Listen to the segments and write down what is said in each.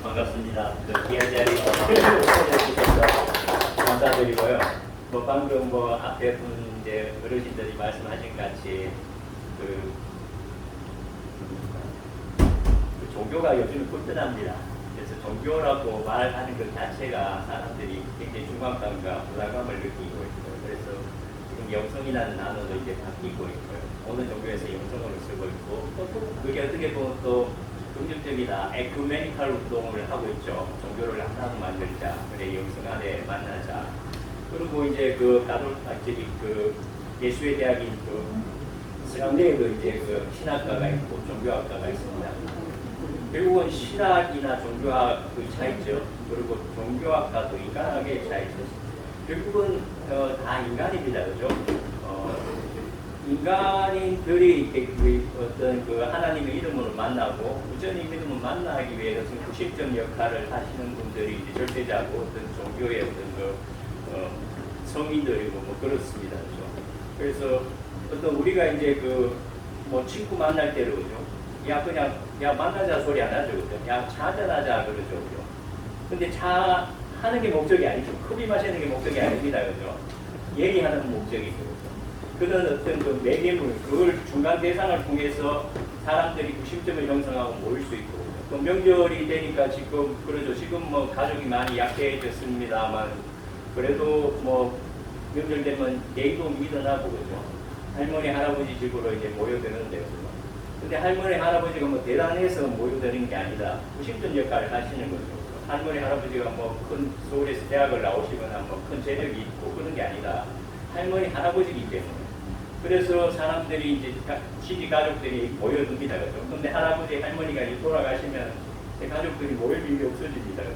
반갑습니다. 귀한 자리 찾아주셔서 감사드리고요. 방금 앞에 분 이제 어르신들이 말씀하신 같이 그 종교가 요즘 불편합니다. 그래서 종교라고 말하는 것 자체가 사람들이 굉장히 중압감과 부담감을 느끼고 있고요. 그래서 지금 영성이라는 단어도 이제 바뀌고 있고요. 어느 종교에서 영성으로 쓰고 있고 또 그게 어떻게 보면 또 긍정적이다. 에큐메니칼 운동을 하고 있죠. 종교를 하나로 만들자. 그래 영성 안에 만나자. 그리고 이제 그 예수의 대학인 서강대에도 이제 신학과가 있고 종교학과가 있습니다. 결국은 신학이나 종교학의 차이죠. 그리고 종교학과도 인간학의 차이죠. 결국은 다 인간입니다. 그죠? 인간인들이 어떤 하나님의 이름으로 만나고 부처님 이름을 만나기 위해서 구식적 역할을 하시는 분들이 이제 절대자고 어떤 종교의 어떤 성인들이고 그렇습니다. 그죠? 그래서 어떤 우리가 이제 친구 만날 때로 그죠? 야 만나자 소리 안 하죠. 그죠? 야 차 한잔하자 그러죠. 그죠? 근데 차 하는 게 목적이 아니죠. 커피 마시는 게 목적이 아닙니다. 그죠? 얘기하는 목적이죠. 그런 어떤 매개물, 그걸 중간 대상을 통해서 사람들이 구심점을 형성하고 모일 수 있고, 또 명절이 되니까 지금, 그러죠. 지금 가족이 많이 약해졌습니다만, 그래도 명절 되면 내일도 일어나고, 그죠. 할머니, 할아버지 집으로 이제 모여드는데요. 근데 할머니, 할아버지가 대단해서 모여드는 게 아니라 구심점 역할을 하시는 거죠. 할머니, 할아버지가 큰 서울에서 대학을 나오시거나 큰 재력이 있고 그런 게 아니라 할머니, 할아버지이기 때문에. 그래서 사람들이 이제 시기 가족들이 모여듭니다. 그죠? 근데 할아버지, 할머니가 이제 돌아가시면 가족들이 모일 일이 없어집니다. 그죠?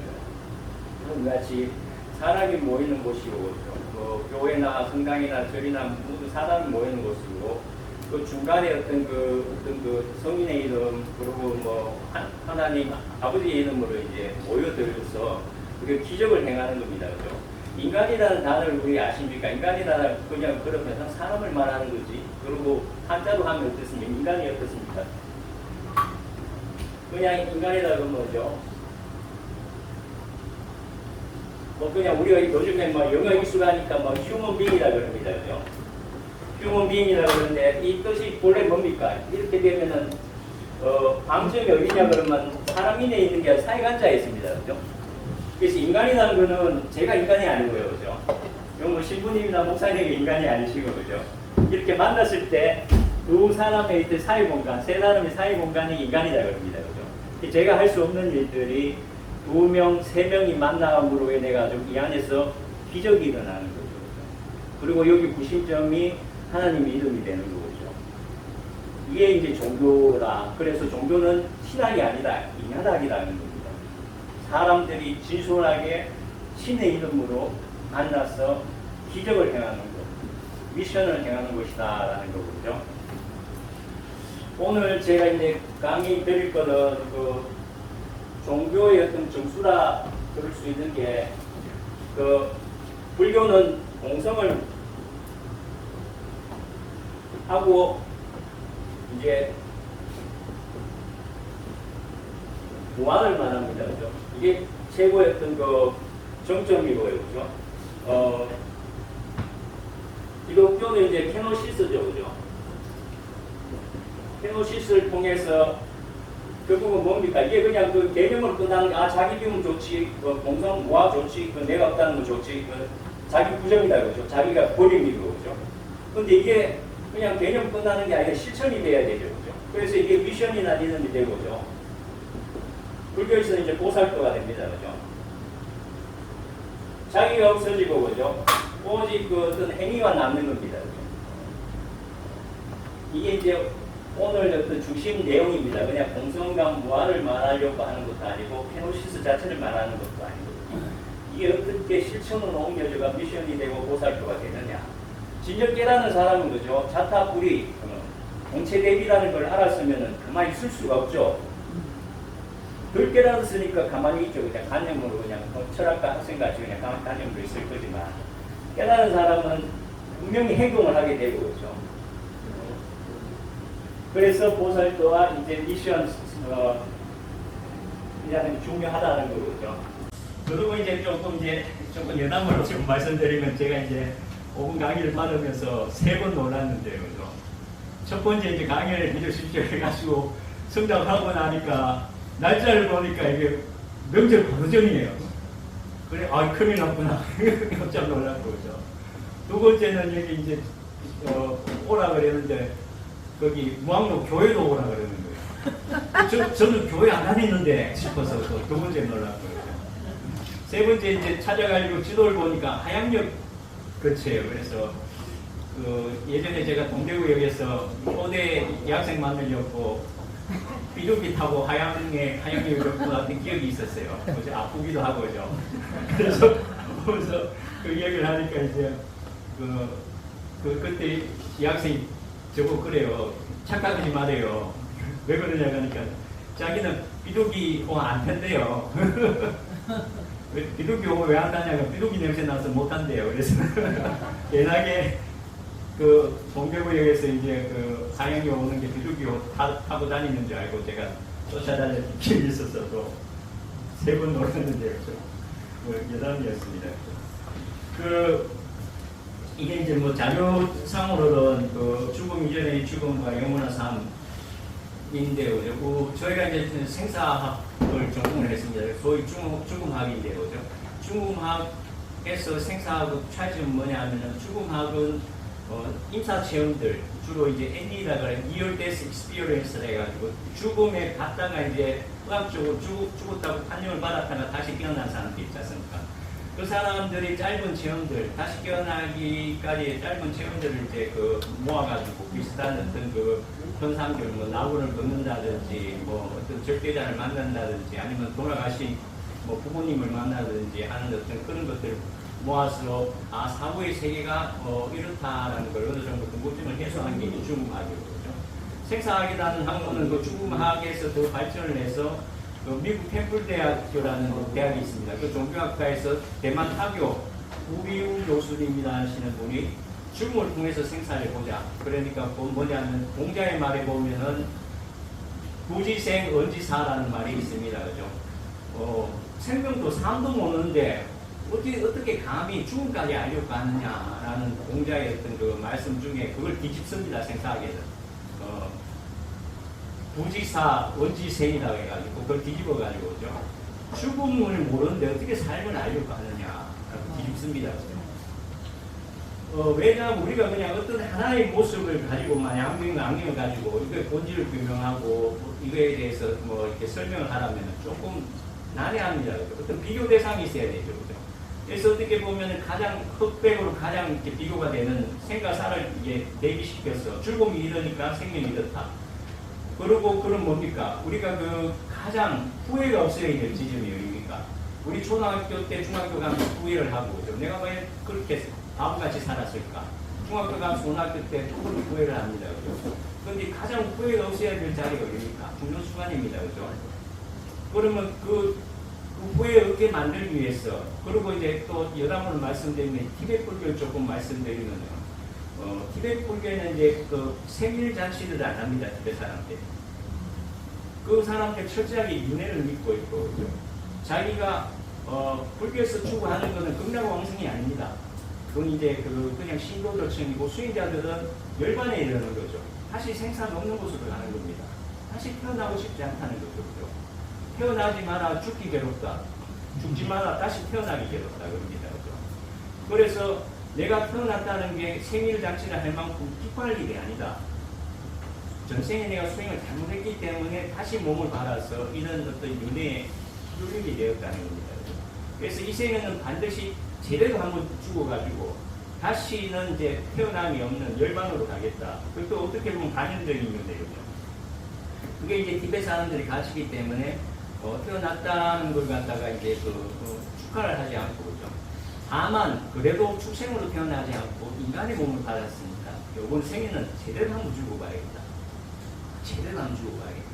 그런 같이 사람이 모이는 곳이고, 그죠? 교회나 성당이나 절이나 모두 사람이 모이는 곳이고, 그 중간에 어떤 성인의 이름, 그리고 하나님 아버지의 이름으로 이제 모여들어서 그게 기적을 행하는 겁니다. 그죠? 인간이라는 단어를 우리 아십니까? 인간이라는 그냥 그러면 사람을 말하는 거지. 그리고 한자로 하면 어떻습니까? 인간이 어떻습니까? 그냥 인간이라고 뭐죠? 그냥 우리가 요즘에 영어 익숙하니까 휴먼 빙이라 그럽니다. 그죠? 휴먼 빙이라 그러는데 이 뜻이 본래 뭡니까? 이렇게 되면은 방점이 어디냐 그러면 사람 인에 있는 게 사이간자에 있습니다. 그죠? 그래서 인간이라는 거는 제가 인간이 아니고요. 그죠? 이건 신부님이나 목사님이 인간이 아니시고, 그죠? 이렇게 만났을 때 두 사람의 있던 사이 공간, 세 사람의 사이 공간이 인간이다 그럽니다. 그죠? 제가 할 수 없는 일들이 두 명, 세 명이 만남으로 인해 가지고 이 안에서 기적이 일어나는 거죠. 그리고 여기 구심점이 하나님의 이름이 되는 거죠. 이게 이제 종교다. 그래서 종교는 신학이 아니다. 인간학이라는 겁니다. 사람들이 진솔하게 신의 이름으로 만나서 기적을 행하는 것, 미션을 행하는 것이다라는 거군요. 오늘 제가 이제 강의 드릴 거는 종교의 어떤 정수라 그럴 수 있는 게 불교는 공성을 하고 이제 무한을 말합니다. 그죠? 이게 최고의 어떤 정점이고요. 그죠? 기독교는 이제 케노시스죠. 그죠? 케노시스를 통해서 결국은 뭡니까? 이게 그냥 개념으로 끝나는 자기 비우면 좋지, 공성 무화 좋지, 내가 없다는 거 좋지, 자기 부정이다. 그죠? 자기가 버림이고, 그죠? 근데 이게 그냥 개념 끝나는 게 아니라 실천이 돼야 되죠. 그죠? 그래서 이게 미션이나 리듬이 되고, 그죠? 불교에서는 이제 보살도가 됩니다. 그죠? 자기가 없어지고, 그죠? 오직 어떤 행위가 남는 겁니다. 그죠? 이게 이제 오늘 어떤 중심 내용입니다. 그냥 공성과 무아를 말하려고 하는 것도 아니고, 케노시스 자체를 말하는 것도 아니고, 이게 어떻게 실천으로 옮겨져가 미션이 되고 보살도가 되느냐. 진정 깨닫는 사람은, 그죠? 자타불이, 공체 대비라는 걸 알았으면 가만히 있을 수가 없죠. 덜 깨달았으니까 가만히 있죠. 그냥 관념으로 그냥 철학과 학생같이 그냥 가만히 관념으로 있을 거지만 깨달은 사람은 분명히 행동을 하게 되고 그렇죠. 그래서 보살도와 이제 미션 게 중요하다는 거죠. 그리고 이제 조금 여담으로 좀 말씀드리면 제가 이제 5분 강의를 받으면서 3번 놀랐는데요. 그죠? 첫 번째 이제 강의를 해주십시오 해가지고 성장하고 나니까 날짜를 보니까 이게 명절 바로 전이에요. 그래, 아, 큰일 났구나. 깜짝 놀랐고, 그죠? 두 번째는 여기 이제, 오라 그랬는데, 거기 무학로 교회도 오라 그러는 거예요. 저는 교회 안 다니는데 싶어서 또 두 번째 놀랐고요. 세 번째 이제 찾아가지고 지도를 보니까 하양역 거치예요. 그래서 예전에 제가 동대구역에서 고대 여학생 만나려고 비둘기 타고 하양역을 갔던 기억이 있었어요. 그래서 아프기도 하고 죠. 그래서 그 이야기를 하니까 이제 그때 여학생이 저보고 그래요. 착각하지 말아요. 왜 그러냐 하니까 자기는 비둘기 호 안 탄대요. 비둘기 호 왜 안 타냐고 비둘기 냄새 나서 못 한대요. 그래서 옛날에 그 동대구역에서 이제 그 하양역 오는 게 비둘기 호 타고 다니는 줄 알고 제가 쫓아다녔던 기억이 있어서 또 3번 놀았는데요. 여담이었습니다. 이게 이제 뭐 자료상으로는 그 죽음 이전의 죽음과 영원한 삶인데요. 저희가 이제 생사학을 전공을 했습니다. 소위 죽음학인데요. 죽음학에서 생사학의 차이점은 뭐냐면은 죽음학은 임사 체험들 주로 이제 ND라고 하는 Near Death Experience를 해가지고 죽음에 갔다가 이제 의학적으로 죽었다고 판정을 받았다가 다시 깨어난 사람들 있지 않습니까? 그 사람들이 짧은 체험들, 다시 깨어나기까지의 짧은 체험들을 이제 모아가지고 비슷한 어떤 현상들, 뭐 나무를 걷는다든지, 뭐 어떤 절대자를 만난다든지, 아니면 돌아가신 뭐 부모님을 만나든지 하는 어떤 그런 것들을 모아서 사후의 세계가 이렇다라는 걸 어느 정도 궁금증을 해소한 게 죽음학이거든요. 생사학이라는 학문은 그 죽음학에서 더 발전을 해서 미국 템플대학교라는 대학이 있습니다. 그 종교학과에서 대만 타교 우비우 교수님이라 하시는 분이 죽음을 통해서 생사를 보자. 그러니까 뭐냐면 공자의 말에 보면은 부지생 언지사라는 말이 있습니다. 그죠? 생명도 삶도 모르는데 어떻게 감히 죽음까지 알려고 하느냐라는 공자의 어떤 그 말씀 중에 그걸 뒤집습니다. 생사학에서. 부지사, 원지생이라고 해가지고 그걸 뒤집어가지고 그죠? 죽음을 모르는데 어떻게 삶을 알려고 하느냐라고 뒤집습니다. 왜냐하면 우리가 그냥 어떤 하나의 모습을 가지고 양경을 가지고 이거의 본질을 규명하고 이거에 대해서 뭐 이렇게 설명을 하라면 조금 난해합니다. 어떤 비교 대상이 있어야 되죠. 그죠? 그래서 어떻게 보면 가장 흑백으로 가장 이렇게 비교가 되는 생과 사를 이제 대비시켜서 죽음이 이러니까 생명이 이렇다. 그리고 그럼 뭡니까? 우리가 가장 후회가 없어야 될 지점이 어디입니까? 우리 초등학교 때 중학교 가면 후회를 하고 내가 왜 그렇게 바보같이 살았을까? 중학교 가면 고등학교 때 그렇게 후회를 합니다. 그죠? 그런데 가장 후회가 없어야 될 자리가 어디입니까? 죽는 순간입니다. 그죠? 그러면 그 후회 없게 만들기 위해서 그리고 이제 또 여담으로 말씀드리면 티베트 불교를 조금 말씀드리면요. 티베트 불교에는 이제 생일 잔치를 안 합니다. 티베트 사람들. 그 사람들 철저하게 윤회를 믿고 있고, 그죠? 자기가 불교에서 추구하는 것은 극락왕승이 아닙니다. 그건 이제 그냥 신도도층이고 수행자들은 열반에 이르는 거죠. 다시 생산 없는 곳으로 가는 겁니다. 다시 태어나고 싶지 않다는 거죠. 그죠? 태어나지 마라 죽기 괴롭다. 죽지 마라 다시 태어나기 괴롭다. 그럽니다. 그죠? 그래서 내가 태어났다는 게 생일 잔치를 할 만큼 기뻐할 일이 아니다. 전생에 내가 수행을 잘못했기 때문에 다시 몸을 받아서 이런 어떤 윤회에 뚫리게 되었다는 겁니다. 그래서 이 생에는 반드시 제대로 한번 죽어가지고 다시는 이제 태어남이 없는 열반으로 가겠다. 그것도 어떻게 보면 반영적인 건데요. 그게 이제 티베트 사람들이 가르치기 때문에 태어났다는 걸 갖다가 이제 축하를 하지 않고 그죠. 다만 그래도 축생으로 태어나지 않고 인간의 몸을 받았으니까 이번 생에는 제대로 한번 죽어봐야겠다. 제대로 한번 죽어봐야겠다.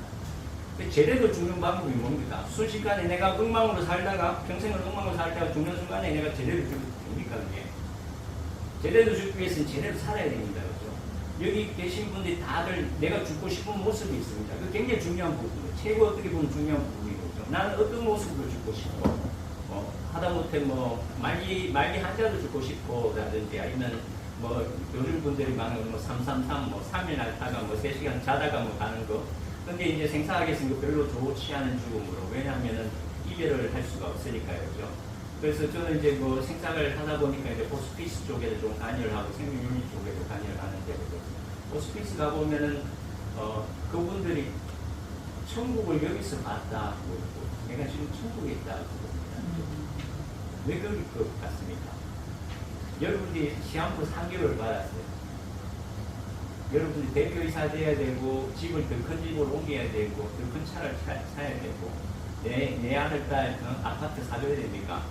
제대로 죽는 방법이 뭡니까? 순식간에 내가 엉망으로 살다가 평생을 엉망으로 살다가 죽는 순간에 내가 제대로 죽으면 됩니까? 그게? 제대로 죽기 위해서는 제대로 살아야 됩니다. 그죠? 여기 계신 분들이 다들 내가 죽고 싶은 모습이 있습니다. 그 굉장히 중요한 부분이에요. 최고 어떻게 보면 중요한 부분이거죠. 나는 어떤 모습으로 죽고 싶어. 하다못해 말기 한자도 죽고 싶고, 라든지 아니면 요즘 분들이 많은 333, 3일 날다가 3시간 자다가 가는 거. 근데 이제 생사하겠으니까 별로 좋지 않은 죽음으로. 왜냐하면은 이별을 할 수가 없으니까요. 그죠? 그래서 저는 이제 생각을 하다 보니까 이제 호스피스 쪽에도 좀 관여를 하고 생명윤리 쪽에도 관여를 하는데, 호스피스 가보면은, 그분들이 천국을 여기서 봤다. 내가 지금 천국에 있다고 봅니다. 왜 그럴 것 같습니까? 여러분들이 시한부 3개월 받았어요. 여러분들이 대표이사 돼야 되고, 집을 더 큰 집으로 옮겨야 되고, 더 큰 차를 사야 되고, 내 아들, 딸, 아파트 사줘야 됩니까?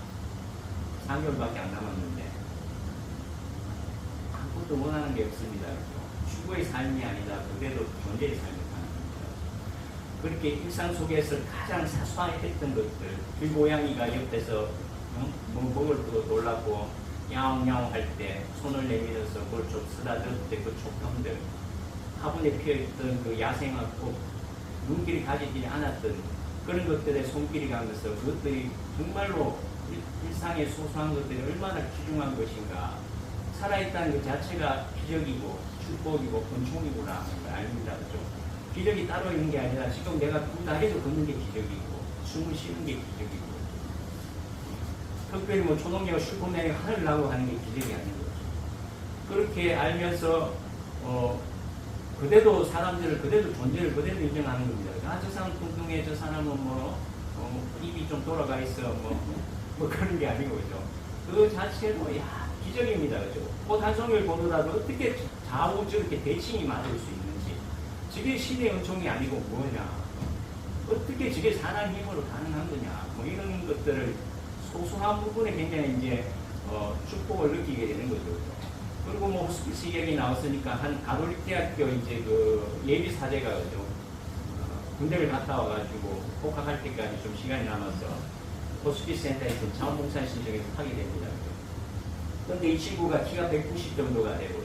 3개월밖에 안 남았는데. 아무것도 원하는 게 없습니다. 추구의 삶이 아니다. 그래도 존재의 삶을 가는 겁니다. 그렇게 일상 속에서 가장 사소하게 했던 것들, 그 고양이가 옆에서 먹을 또 놀라고 야옹야옹 할 때 손을 내밀어서 뭘 좀 쓰다듬을 때 그 촉감들, 화분에 피어있던 그 야생화 꽃, 눈길이 가지지 않았던 그런 것들에 손길이 가면서 그것들이 정말로 일상의 소소한 것들이 얼마나 귀중한 것인가. 살아있다는 것 자체가 기적이고 축복이고 권총이구나 하는 걸 알입니다. 그죠? 기적이 따로 있는 게 아니라 지금 내가 두 다리로 걷는 게 기적이고 숨을 쉬는 게 기적이고, 특별히 초동기가 슈퍼맨이 하늘 나고 하는 게 기적이 아닌 거죠. 그렇게 알면서 그대도 사람들을 그대도 존재를 그대로 인정하는 겁니다. 저 사람 뚱뚱해, 저 사람은 입이 좀 돌아가 있어, 그런 게 아니고, 그죠? 그 자체로 기적입니다. 그죠? 꽃 한 송이를 보더라도 어떻게 좌우 저렇게 대칭이 맞을 수 있는지, 저게 신의 은총이 아니고 뭐냐, 어떻게 저게 사람 힘으로 가능한 거냐, 이런 것들을 소소한 부분에 굉장히 이제 축복을 느끼게 되는 거죠. 그리고 호스피스 얘기 나왔으니까 한 가톨릭 대학교 이제 그 예비 사제가 그죠? 군대를 갔다 와가지고 복학할 때까지 좀 시간이 남아서 호스피스 센터에서 자원봉사 신청해서 하게 됩니다. 그런데 이 친구가 키가 190 정도가 되고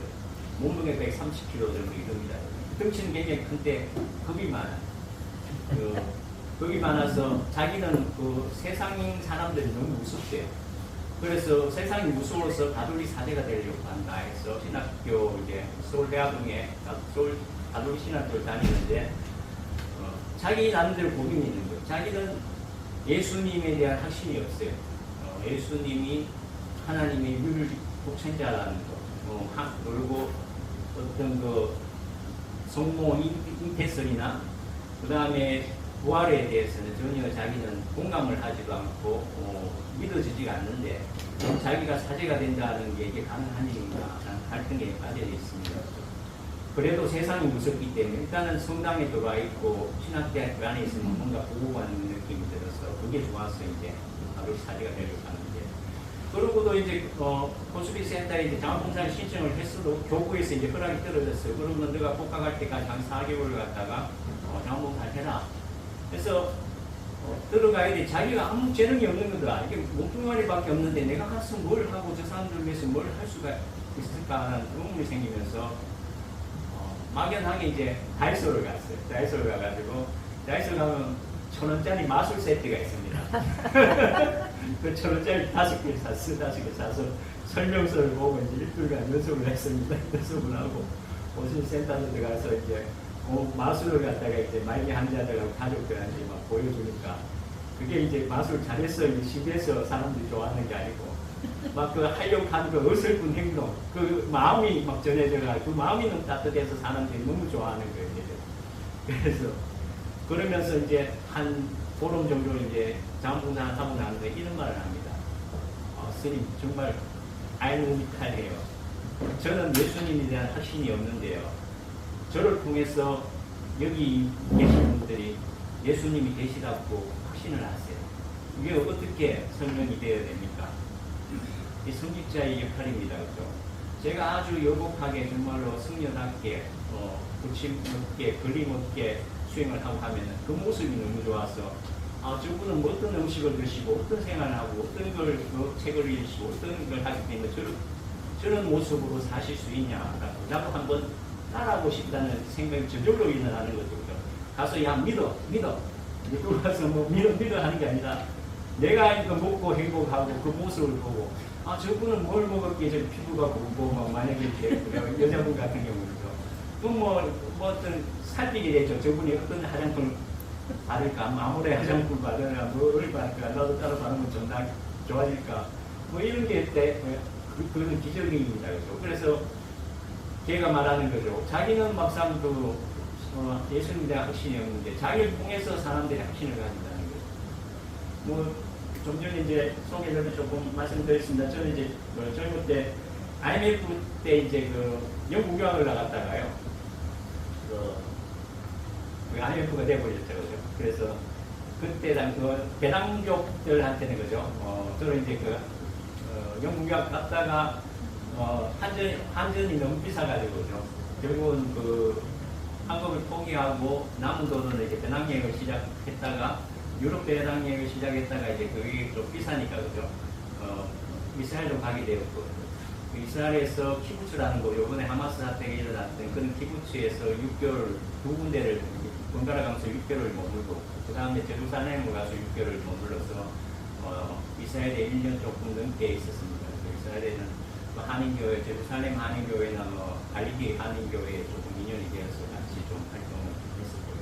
몸무게 130kg 정도 이릅니다. 덩치는 굉장히 큰데 겁이 많아요. 겁이 많아서 자기는 그 세상 사람들이 너무 무섭대요. 그래서 세상이 무서워서 가톨릭 사제가 되려고 한다 해서 신학교 이제 서울대학원에 서울 가톨릭 신학교를 다니는데 자기 나름대로 고민이 있는 거예요. 자기는 예수님에 대한 확신이 없어요. 예수님이 하나님의 유일 독생자라는 거, 그리고 어떤 그 성모 임태설이나 그 다음에 부활에 대해서는 전혀 자기는 공감을 하지도 않고 믿어지지가 않는데, 자기가 사제가 된다는 게 이게 가능한 일인가 라는 갈등에 빠져 있습니다. 그래도 세상이 무섭기 때문에 일단은 성당에 들어와 있고 신학대학교 안에 있으면 뭔가 보호받는 느낌이 들어서 그게 좋아서 이제 바로 사제가 되려고 하는데, 그러고도 이제 호스피스 센터에 이제 자원봉사를 신청을 했어도 교구에서 이제 허락이 떨어졌어요. 그러면 너가 복학할 때까지 한 4개월을 갔다가 자원봉사를 해라. 그래서 들어가야 돼. 자기가 아무 재능이 없는 거다. 이게 몸뚱아리밖에 없는데 내가 가서 뭘 하고 저 사람들 위해서 뭘 할 수가 있을까 하는 의문이 생기면서 막연하게 이제 다이소를 갔어요. 다이소를 가가지고 다이소 가면 1,000원짜리 마술 세트가 있습니다. 그 1,000원짜리 5개 사서 설명서를 보고 이제 1주간 연습을 했습니다. 연습을 하고 보신센터에 들어가서 이제 마술을 갖다가 이제 말기 환자들하고 가족들한테 막 보여주니까 그게 이제 마술 잘했어, 이제 집에서 사람들이 좋아하는 게 아니고 막 그 하려한 그 어설픈 행동, 그 마음이 막 전해져가 그 마음이 너무 따뜻해서 사람들이 너무 좋아하는 거예요. 그래서 그러면서 이제 한 보름 정도 이제 자원봉사를 하고 나는데 이런 말을 합니다. 스님 정말 알무미탈해요. 저는 예수님에 대한 확신이 없는데요. 저를 통해서 여기 계신 분들이 예수님이 계시다고 확신을 하세요. 이게 어떻게 설명이 되어야 됩니까? 이 성직자의 역할입니다. 그렇죠? 제가 아주 여복하게 정말로 승려답게 부침없게 걸림없게 수행을 하고 하면 그 모습이 너무 좋아서 저분은 뭐 어떤 음식을 드시고 어떤 생활을 하고 어떤 걸 책을 읽으시고 어떤 걸 하기 때문에 저런 모습으로 사실 수 있냐라고 나도 한번 따라하고 싶다는 생각이 저절로 일어나는 거죠. 가서 야 믿어 누구 가서 뭐 밀어 하는 게 아니라 내가 이거 먹고 행복하고 그 모습을 보고 아 저분은 뭘 먹었기에 저 피부가 곱고 막 만약에 이렇게 여자분 같은 경우는요. 또뭐 어떤 살피게 되죠. 저분이 어떤 화장품을 바를까, 아무래 화장품 바르나 뭘 바를까, 나도 따로 바르면 좀 좋아질까, 뭐 이런 게 그런 기적입니다. 그죠? 그래서 걔가 말하는 거죠. 자기는 막상 예수님에 대한 확신이 없는데 자기를 통해서 사람들이 확신을 가진다는 거죠. 뭐 좀 전에 이제 소개를 조금 말씀드렸습니다. 저는 이제 젊을 때 IMF 때 이제 영국 유학을 나갔다가요. IMF가 돼버렸죠, 그죠? 그래서 그때 배당족들한테는 그죠? 저는 이제 영국 유학 갔다가 환전이 너무 비싸가지고 그죠? 결국은 한국을 포기하고 남은 돈으로 이제 배낭여행을 시작했다가 유럽 배낭여행을 시작했다가 이제 그게 좀 비싸니까 그죠? 이스라엘로 가게 되었고 이스라엘에서 키부츠라는 곳, 요번에 하마스 사태가 일어났던 그런 키부츠에서 6개월 두 군데를 번갈아 가면서 6개월을 머물고 그 다음에 제루살렘으로 가서 6개월을 머물러서 이스라엘에 1년 조금 넘게 있었습니다. 이스라엘에는 한인교회, 제루살렘 한인교회나 갈리기 한인교회에 조금 인연이 되어서 같이 좀 활동을 했었고요.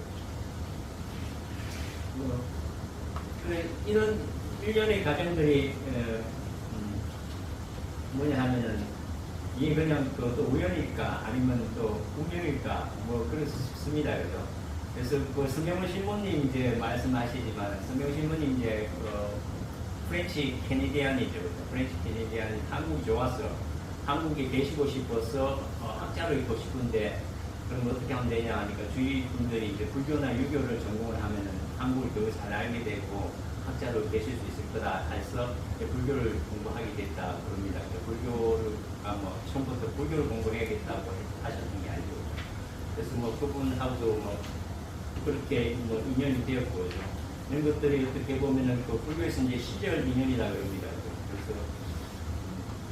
이런 일련의 과정들이 뭐냐 하면은 이게 그냥 또 우연일까 아니면 또 운명일까 뭐 그렇습니다. 그죠? 그래서 성경훈 신부님 이제 말씀하시지만 성경훈 신부님 이제 프렌치 캐네디안이죠. 프렌치 캐네디안이 한국이 좋아서 한국에 계시고 싶어서 학자로 있고 싶은데 그럼 어떻게 하면 되냐 하니까 주위 분들이 이제 불교나 유교를 전공을 하면은 한국을 더 잘 알게 되고 학자로 계실 수 있을 거다 해서 불교를 공부하게 됐다 그럽니다. 불교가 처음부터 불교를 공부해야겠다고 하셨던 게 아니고 그래서 그분하고도 그렇게 인연이 되었고 이런 것들이 어떻게 보면은 불교에서 이제 시절 인연이라 그럽니다. 그래서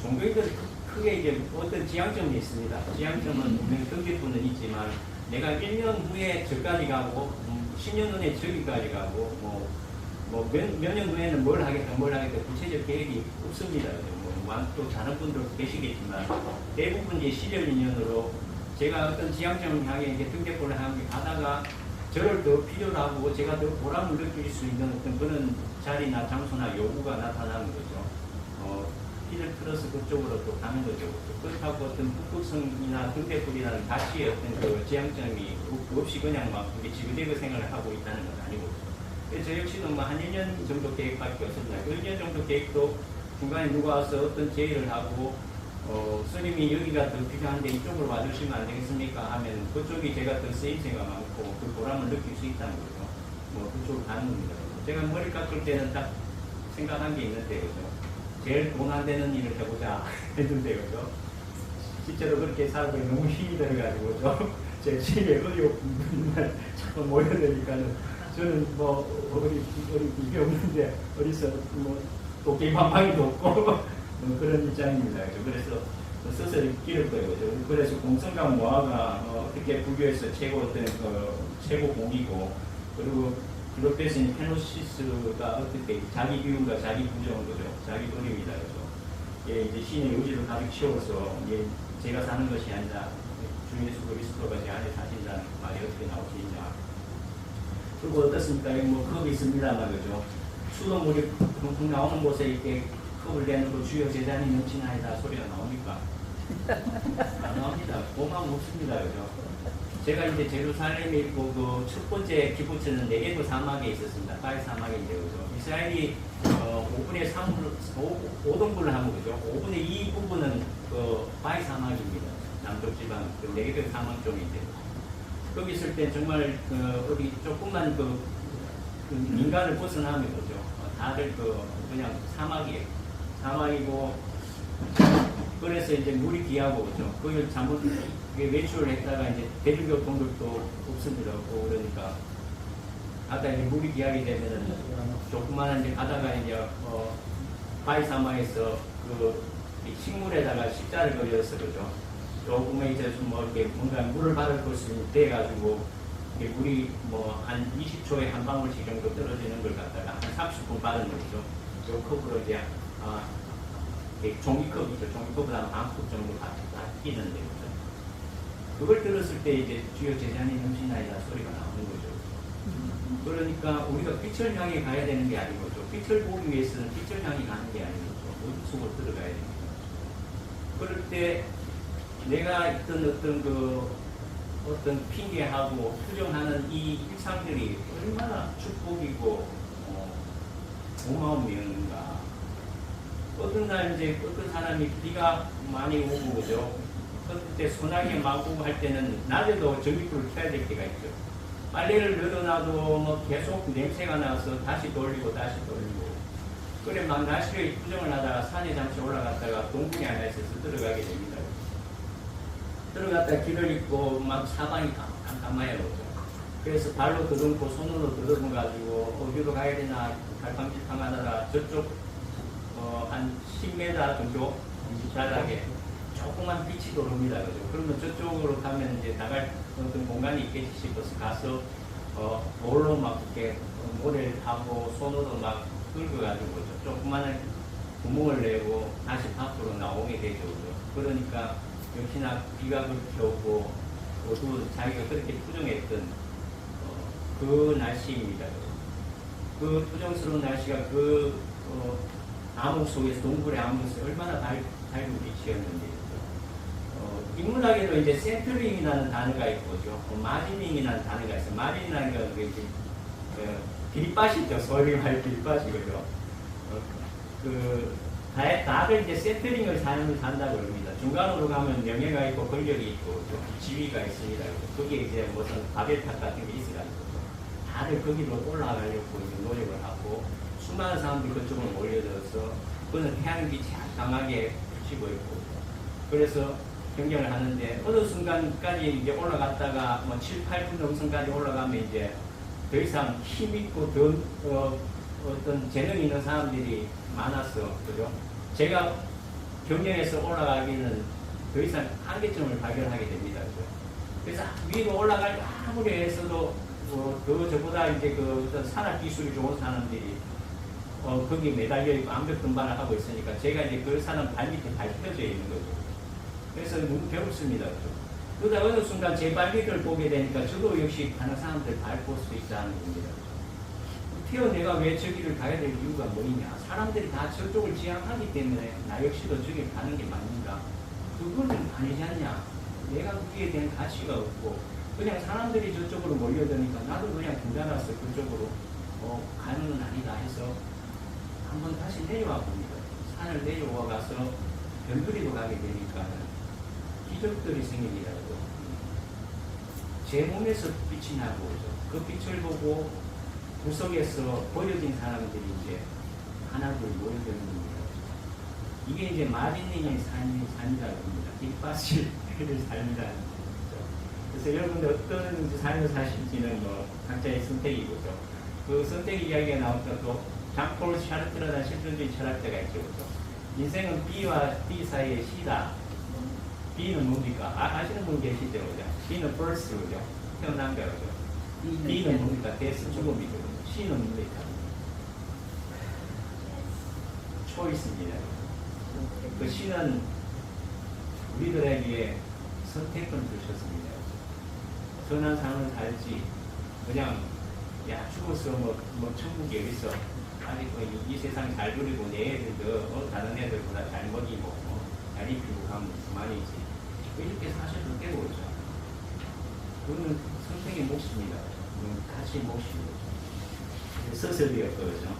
종교인들 크게 이제 어떤 지향점이 있습니다. 지향점은 분명히 등기부는 있지만 내가 1년 후에 저까지 가고 10년 후에 저기까지 가고 몇 년 후에는 뭘 하겠다 구체적 계획이 없습니다. 또 다른 분들도 계시겠지만 대부분 이제 시절 인연으로 제가 어떤 지향점을 향해 이제 등대포를 향해 가다가 저를 더 필요로 하고 제가 더 보람을 느낄 수 있는 어떤 그런 자리나 장소나 요구가 나타나는 거죠. 피를 틀어서 그쪽으로 또 가는 거죠. 그렇다고 어떤 북극성이나 등대불이라는 가치의 어떤 지향점이 없이 그냥 이게 지그재그 생활을 하고 있다는 건 아니고. 저 역시도 한 1년 정도 계획밖에 없습니다. 그 1년 정도 계획도 중간에 누가 와서 어떤 제의를 하고, 스님이 여기가 더 필요한데 이쪽으로 와주시면 안 되겠습니까? 하면 그쪽이 제가 더 쓰임새가 많고 그 보람을 느낄 수 있다는 거죠. 그쪽으로 가는 겁니다. 제가 머리 깎을 때는 딱 생각한 게 있는데, 그죠? 제일 돈 안 되는 일을 해보자 했는데, 그죠? 실제로 그렇게 살고 너무 힘이 들어가지고, 그죠? 제 집에 어디만 자꾸 모여드니까는 저는 어디 이게 없는데, 어디서 도깨비 방망이도 없고, 그런 입장입니다. 그래서 스스로 끼를 거예요. 그래서 공성강 모화가 어떻게 불교에서 최고 최고 공이고, 그리고 그룹에서 페노시스가 어떻게 자기 비움과 자기 부정한 거죠. 자기 돈입니다. 그래서 이제 신의 의지를 가득 채워서 제가 사는 것이 아니라 주 예수 그리스도가 제 안에 사신다는 말이 어떻게 나올 수 있냐. 그리고 어떻습니까? 컵이 있습니다만 그죠. 수돗물이 쿵쿵 나오는 곳에 이렇게 컵을 내놓고 주여 제자니 넘치나이다 소리가 나옵니까? 안 나옵니다. 고마움 없습니다. 그죠. 제가 이제 제루살렘에 있고 첫 번째 기부처는 네게도 사막에 있었습니다. 바위 사막인데 그죠. 이스라엘이 5분의 3, 5등분을 하면 그죠. 5분의 2 부분은 바위 사막입니다. 남쪽 지방 네게도 사막 쪽인데 거기 있을 때 정말 어디 조금만 민가를 벗어나면 그죠. 다들 그냥 사막이고 그래서 이제 물이 귀하고 그죠. 그걸 잘못 외출을 했다가 이제 대중교통들도 없습니다. 그러니까 아까 이제 물이 귀하게 되면은 조그마한 이제 가다가 이제 바위 사막에서 식물에다가 십자를 걸려서 그죠. 조금만 이제 이렇게 뭔가 물을 받을 것이 돼가지고 이게 물이 뭐 한 20초에 한 방울씩 정도 떨어지는 걸 갖다가 한 30분 받은 거죠. 요 컵으로 이제 이게 종이컵이죠. 종이컵보다 한 반컵 정도 끼는데 그죠? 그걸 들었을 때 이제 주여 제자님 음식나이다 소리가 나오는 거죠. 그러니까 우리가 빛을 향해 가야 되는 게 아니고죠. 빛을 보기 위해서는 빛을 향해 가는 게 아니고죠. 어둠 속으로 들어가야 됩니다. 그럴 때 내가 있던 어떤 핑계하고 투정하는 이 일상들이 얼마나 축복이고 고마움이었는가. 어떤 날 이제 어떤 사람이 비가 많이 오고 그죠. 그때 소나기 마구 할 때는 낮에도 전기불을 켜야 될 때가 있죠. 빨래를 늘어놔도 뭐 계속 냄새가 나서 다시 돌리고 그래 막 날씨를 투정을 하다가 산에 잠시 올라갔다가 동굴이 하나 있어서 들어가게 됩니다. 들어갔다 길을 잊고 막 사방이 깜깜해요. 그래서 발로 더듬고 손으로 더듬어가지고 어디로 가야 되나 갈팡질팡하다가 저쪽 한 10m 정도 자락에 조그만 빛이 들어옵니다. 그죠? 그러면 저쪽으로 가면 이제 나갈 어떤 공간이 있겠지 싶어서 가서 볼로 막 이렇게 모래를 타고 손으로 막 긁어가지고 조그만 구멍을 내고 다시 밖으로 나오게 되죠. 그죠? 그러니까 역시나 비가 그렇게 오고 자기가 그렇게 투정했던 그 날씨입니다. 그 투정스러운 날씨가 암흑 속에서 동굴의 암흑 속에 얼마나 밝은 빛이었는지. 인문학에도 이제 센트링이라는 단어가 있고죠. 마지닝이라는 단어가 있어요. 마지닝이라는 건 이제 길밭이죠. 소위 말 길밭이고요. 다들 이제 센트링을 삶을 산다고 합니다. 중간으로 가면 명예가 있고 권력이 있고 지위가 있습니다. 거기에 이제 무슨 바벨탑 같은 게 있어가지고 다들 거기로 올라가려고 이제 노력을 하고 수많은 사람들이 그쪽으로 몰려들어서 그는 태양빛이 강하게 비치고 있고 그래서 경쟁을 하는데 어느 순간까지 이제 올라갔다가 뭐 7, 8분 정선까지 올라가면 이제 더 이상 힘있고 어떤 재능이 있는 사람들이 많았어. 그죠? 제가 경쟁에서 올라가기는 더 이상 한계점을 발견하게 됩니다. 그죠? 그래서 위로 올라갈 아무리 해서도 저보다 이제 그 어떤 산악 기술이 좋은 사람들이 거기 매달려 있고 암벽 등반을 하고 있으니까 제가 이제 그 사람 발밑에 밟혀져 있는 거죠. 그래서 너무 괴롭습니다. 그러다 어느 순간 제 발밑을 보게 되니까 저도 역시 다른 사람들 밟을 수 있다는 겁니다. 내가 왜 저기를 가야 될 이유가 뭐냐? 사람들이 다 저쪽을 지향하기 때문에 나 역시도 저길 가는 게 맞는가? 그거는 아니지 않냐? 내가 거기에 대한 가치가 없고 그냥 사람들이 저쪽으로 몰려드니까 나도 그냥 분단해서 그쪽으로 가는 건 아니다 해서 한번 다시 내려와 봅니다. 산을 내려와 가서 별들이로 가게 되니까 기적들이 생깁니다. 제 몸에서 빛이 나고 그 빛을 보고 구석에서 버려진 사람들이 이제 하나둘 모여드는 겁니다. 이게 이제 마린닝의 삶이라고 합니다. 뒷받을 삶이라는 거죠. 그래서 여러분들 어떤 삶을 사실지는 각자의 선택이고죠. 그 선택 이야기가 나오니까 또 장폴 샤르트라는 실존주의 철학자가 있죠. 그죠? 인생은 B와 D 사이의 C다. B는 뭡니까? 아시는 분 계시죠? 그죠? B는 birth, 그죠? 태어난 거죠. D는 뭡니까? death, 죽음이죠. C는 뭡니까? 초이스입니다. 그 C는 우리들에게 선택권을 주셨습니다. 선한 삶을 살지, 그냥, 죽어서 천국에 어디서, 아니, 이 세상 잘 누리고 내 애들도, 다른 애들보다 잘 먹이고, 잘 입히고 하면 그만이지. 이렇게 사셔도 되고, 그죠? 그거는 선택의 몫입니다. 같이 몫이고. 서술이었거든요.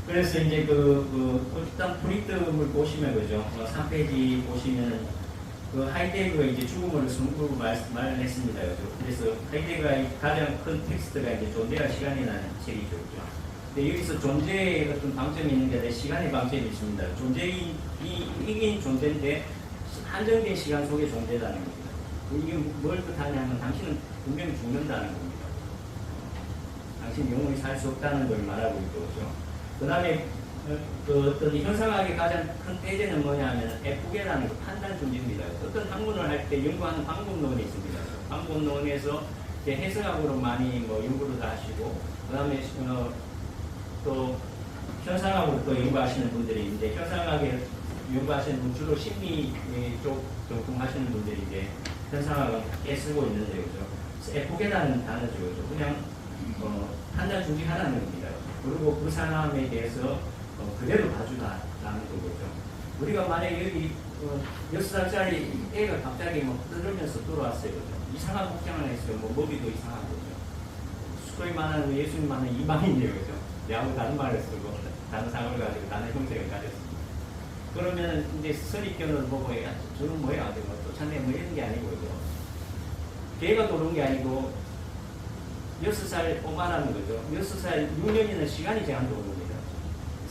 그래서 이제 일단 프리덤을 보시면, 그죠? 3페이지 보시면은, 하이데거가 이제 죽음을 승부로 말을 했습니다. 그죠? 그래서 하이데거의 가장 큰 텍스트가 이제 존재와 시간이라는 책이죠. 그죠? 근데 여기서 존재의 어떤 방점이 있는 게 아니라 시간의 방점이 있습니다. 이게 존재인데, 한정된 시간 속의 존재라는 겁니다. 이게 뭘 뜻하냐면, 당신은 분명히 죽는다는 겁니다. 당신 영원히 살 수 없다는 걸 말하고 있고, 그죠? 그 다음에, 어떤 현상학의 가장 큰 대제는 뭐냐면, 에프게라는 판단 존재입니다. 어떤 학문을 할 때 연구하는 방법론이 있습니다. 방법론에서 이제 해석학으로 많이 뭐 연구를 하시고, 그 다음에 또 현상학으로 또 연구하시는 분들이 있는데, 현상학에 연구하시는 분 주로 심리 쪽 전공하시는 분들이 이제 현상학을 쓰고 있는데, 그죠? 에포게라는 단어죠, 그죠? 그냥 판단 중지 하나는 겁니다. 그리고 그 사람에 대해서 그대로 봐주다라는 거죠. 우리가 만약에 여기 6살짜리 애가 갑자기 뭐 떠들면서 들어왔어요. 그죠? 이상한 복장을 했어요. 뭐 머리도 이상한 거죠. 소위 말하는 예수님 말하는 이방인이에요. 그죠? 내하고 다른 말을 쓰고 다른 상을 가지고 다른 형태를 가졌습니다. 그러면 이제 선입견을 보고 야, 저는 뭐야? 쫓아내 뭐 이런 게 아니고, 그죠? 걔가 도는 게 아니고 6살 오바라는 거죠. 6살 6년이나 시간이 제한되고 겁니다.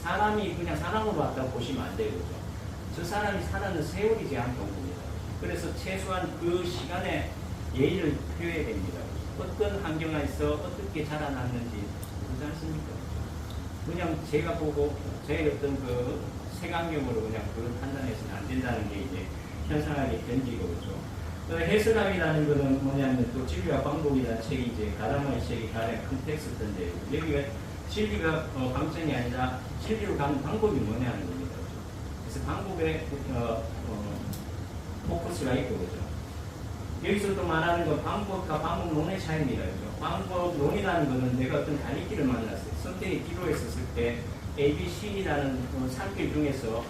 사람이 그냥 사람으로 왔다고 보시면 안 돼요. 그죠? 저 사람이 살아는 세월이 제한되고 겁니다. 그래서 최소한 그 시간에 예의를 표해야 됩니다. 어떤 환경에서 어떻게 자라났는지 그렇지 않습니까? 그냥 제가 보고 제 어떤 그 색안경으로 그냥 그걸 판단해서는 안 된다는 게 이제 현상학의 견지고, 그렇죠. 해석학이라는 것은 뭐냐면 또 진리와 방법이라는 책이 이제 가라마의 책이 가장 큰 텍스트인데, 여기가 진리가 방점이 아니라 진리로 가는 방법이 뭐냐는 겁니다. 그래서 방법에 포커스가 있고, 그죠. 여기서 또 말하는 건 방법과 방법론의 차이입니다. 그죠. 방법론이라는 것은 내가 어떤 가리키를 만났어요. 선택의 기로에 있었을 때 A, B, C라는 산길 중에서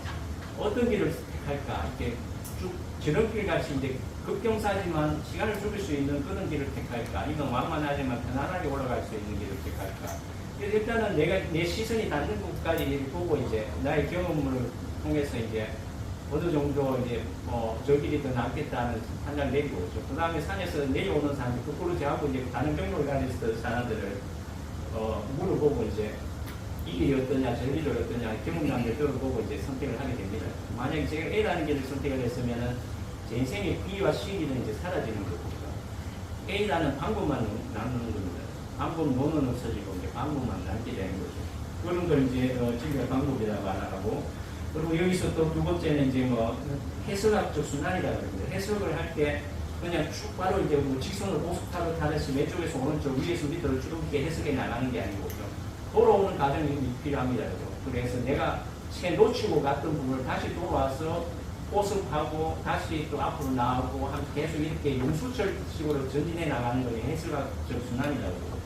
어떤 길을 택할까, 이렇게 쭉 지름길 같이 이제 급경사지만 시간을 죽일 수 있는 그런 길을 택할까, 이건 완만하지만 편안하게 올라갈 수 있는 길을 택할까. 그래서 일단은 내 시선이 닿는 곳까지 보고 이제 나의 경험을 통해서 이제 어느 정도 이제 저 길이 더 낫겠다는 판단을 내리고, 그렇죠. 그 다음에 산에서 내려오는 사람들, 거꾸로 저하고 이제 다른 경로를 가졌던 사람들을 물어보고 이제 이 길이 어떠냐, 저 길이 어떠냐, 경험담을 들어보고 이제 선택을 하게 됩니다. 만약에 제가 A라는 길을 선택을 했으면은 제 인생의 B와 C 길은 이제 사라지는 겁니다. A라는 방법만 남는 겁니다. 방법론은 없어지고 이제 방법만 남게 되는 거죠. 그런 걸 이제 진리의 방법이라고 하고, 그리고 여기서 또 두 번째는 이제 뭐 해석학적 순환이라고 합니다. 해석을 할 때 그냥 쭉 바로 이제 뭐 직선으로 고속타로 타듯이 왼쪽에서 오른쪽, 위에서 밑으로 쭉 이렇게 해석해 나가는 게 아니고, 돌아오는 과정이 필요합니다. 그래서 내가 채 놓치고 갔던 부분을 다시 돌아와서 보습하고 다시 또 앞으로 나오고 계속 이렇게 용수철식으로 전진해 나가는 것이 해석학적 순환이라고 그러죠.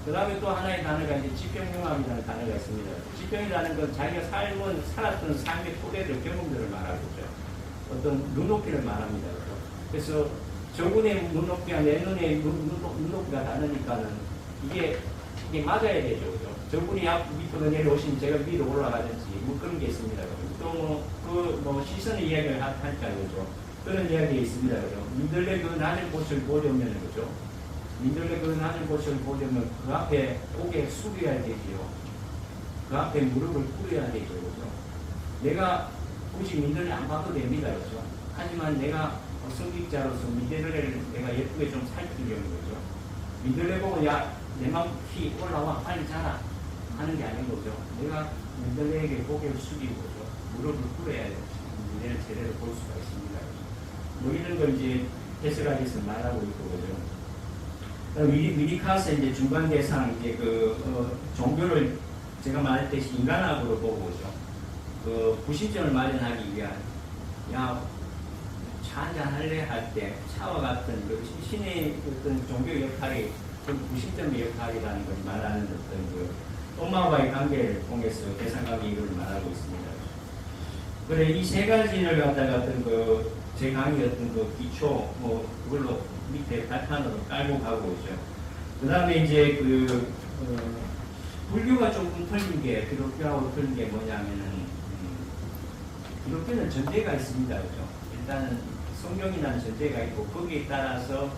그 다음에 또 하나의 단어가 이제 지평융합이라는 단어가 있습니다. 지평이라는 건 자기가 살았던 삶의 토대들, 경험들을 말하고죠. 어떤 눈높이를 말합니다. 그래서 저분의 눈높이와 내 눈의 눈높이가 다르니까는 이게 맞아야 되죠. 그죠? 저분이 앞 밑으로 내려오시면 제가 위로 올라가든지 뭐 그런 게 있습니다. 또 시선의 이야기를 하니까, 그죠? 그런 이야기 있습니다. 그죠? 민들레 그 낮은 곳을 보려면, 그죠? 민들레 그 낮은 곳을 보려면 그 앞에 고개 숙여야 되지요. 그 앞에 무릎을 꿇어야 되죠. 그죠? 내가 굳이 민들레 안 봐도 됩니다. 그죠? 하지만 내가 성직자로서 민들레를 내가 예쁘게 좀 살피려는 거죠. 민들레 보고 내 마음 키 올라와 빨리 자라 하는 게 아닌 거죠. 내가 민들레에게 고개를 숙이고, 그죠? 무릎을 꿇어야 민들레를 제대로 볼 수가 있습니다. 뭐 이런 걸 이제 해석학에서 말하고 있고, 그죠? 위니카스 이제 중간 대상 이제 종교를 제가 말했듯이 인간학으로 보고, 그죠? 부신점을 마련하기 위한 차 한잔 할래 할 때 차와 같은 신의 어떤 종교 역할이 부신점의 역할이라는 걸 말하는 어떤 엄마와의 관계를 통해서 대상학이 이걸 말하고 있습니다. 그래 이 세 가지를 갖다가 어떤 제 강의 어떤 기초 그걸로 밑에 발판으로 깔고 가고 있죠. 그 다음에 이제 불교가 조금 틀린 게, 기독교하고 틀린 게 뭐냐면은 기독교는 전제가 있습니다. 그죠? 일단은 성경이라는 전제가 있고 거기에 따라서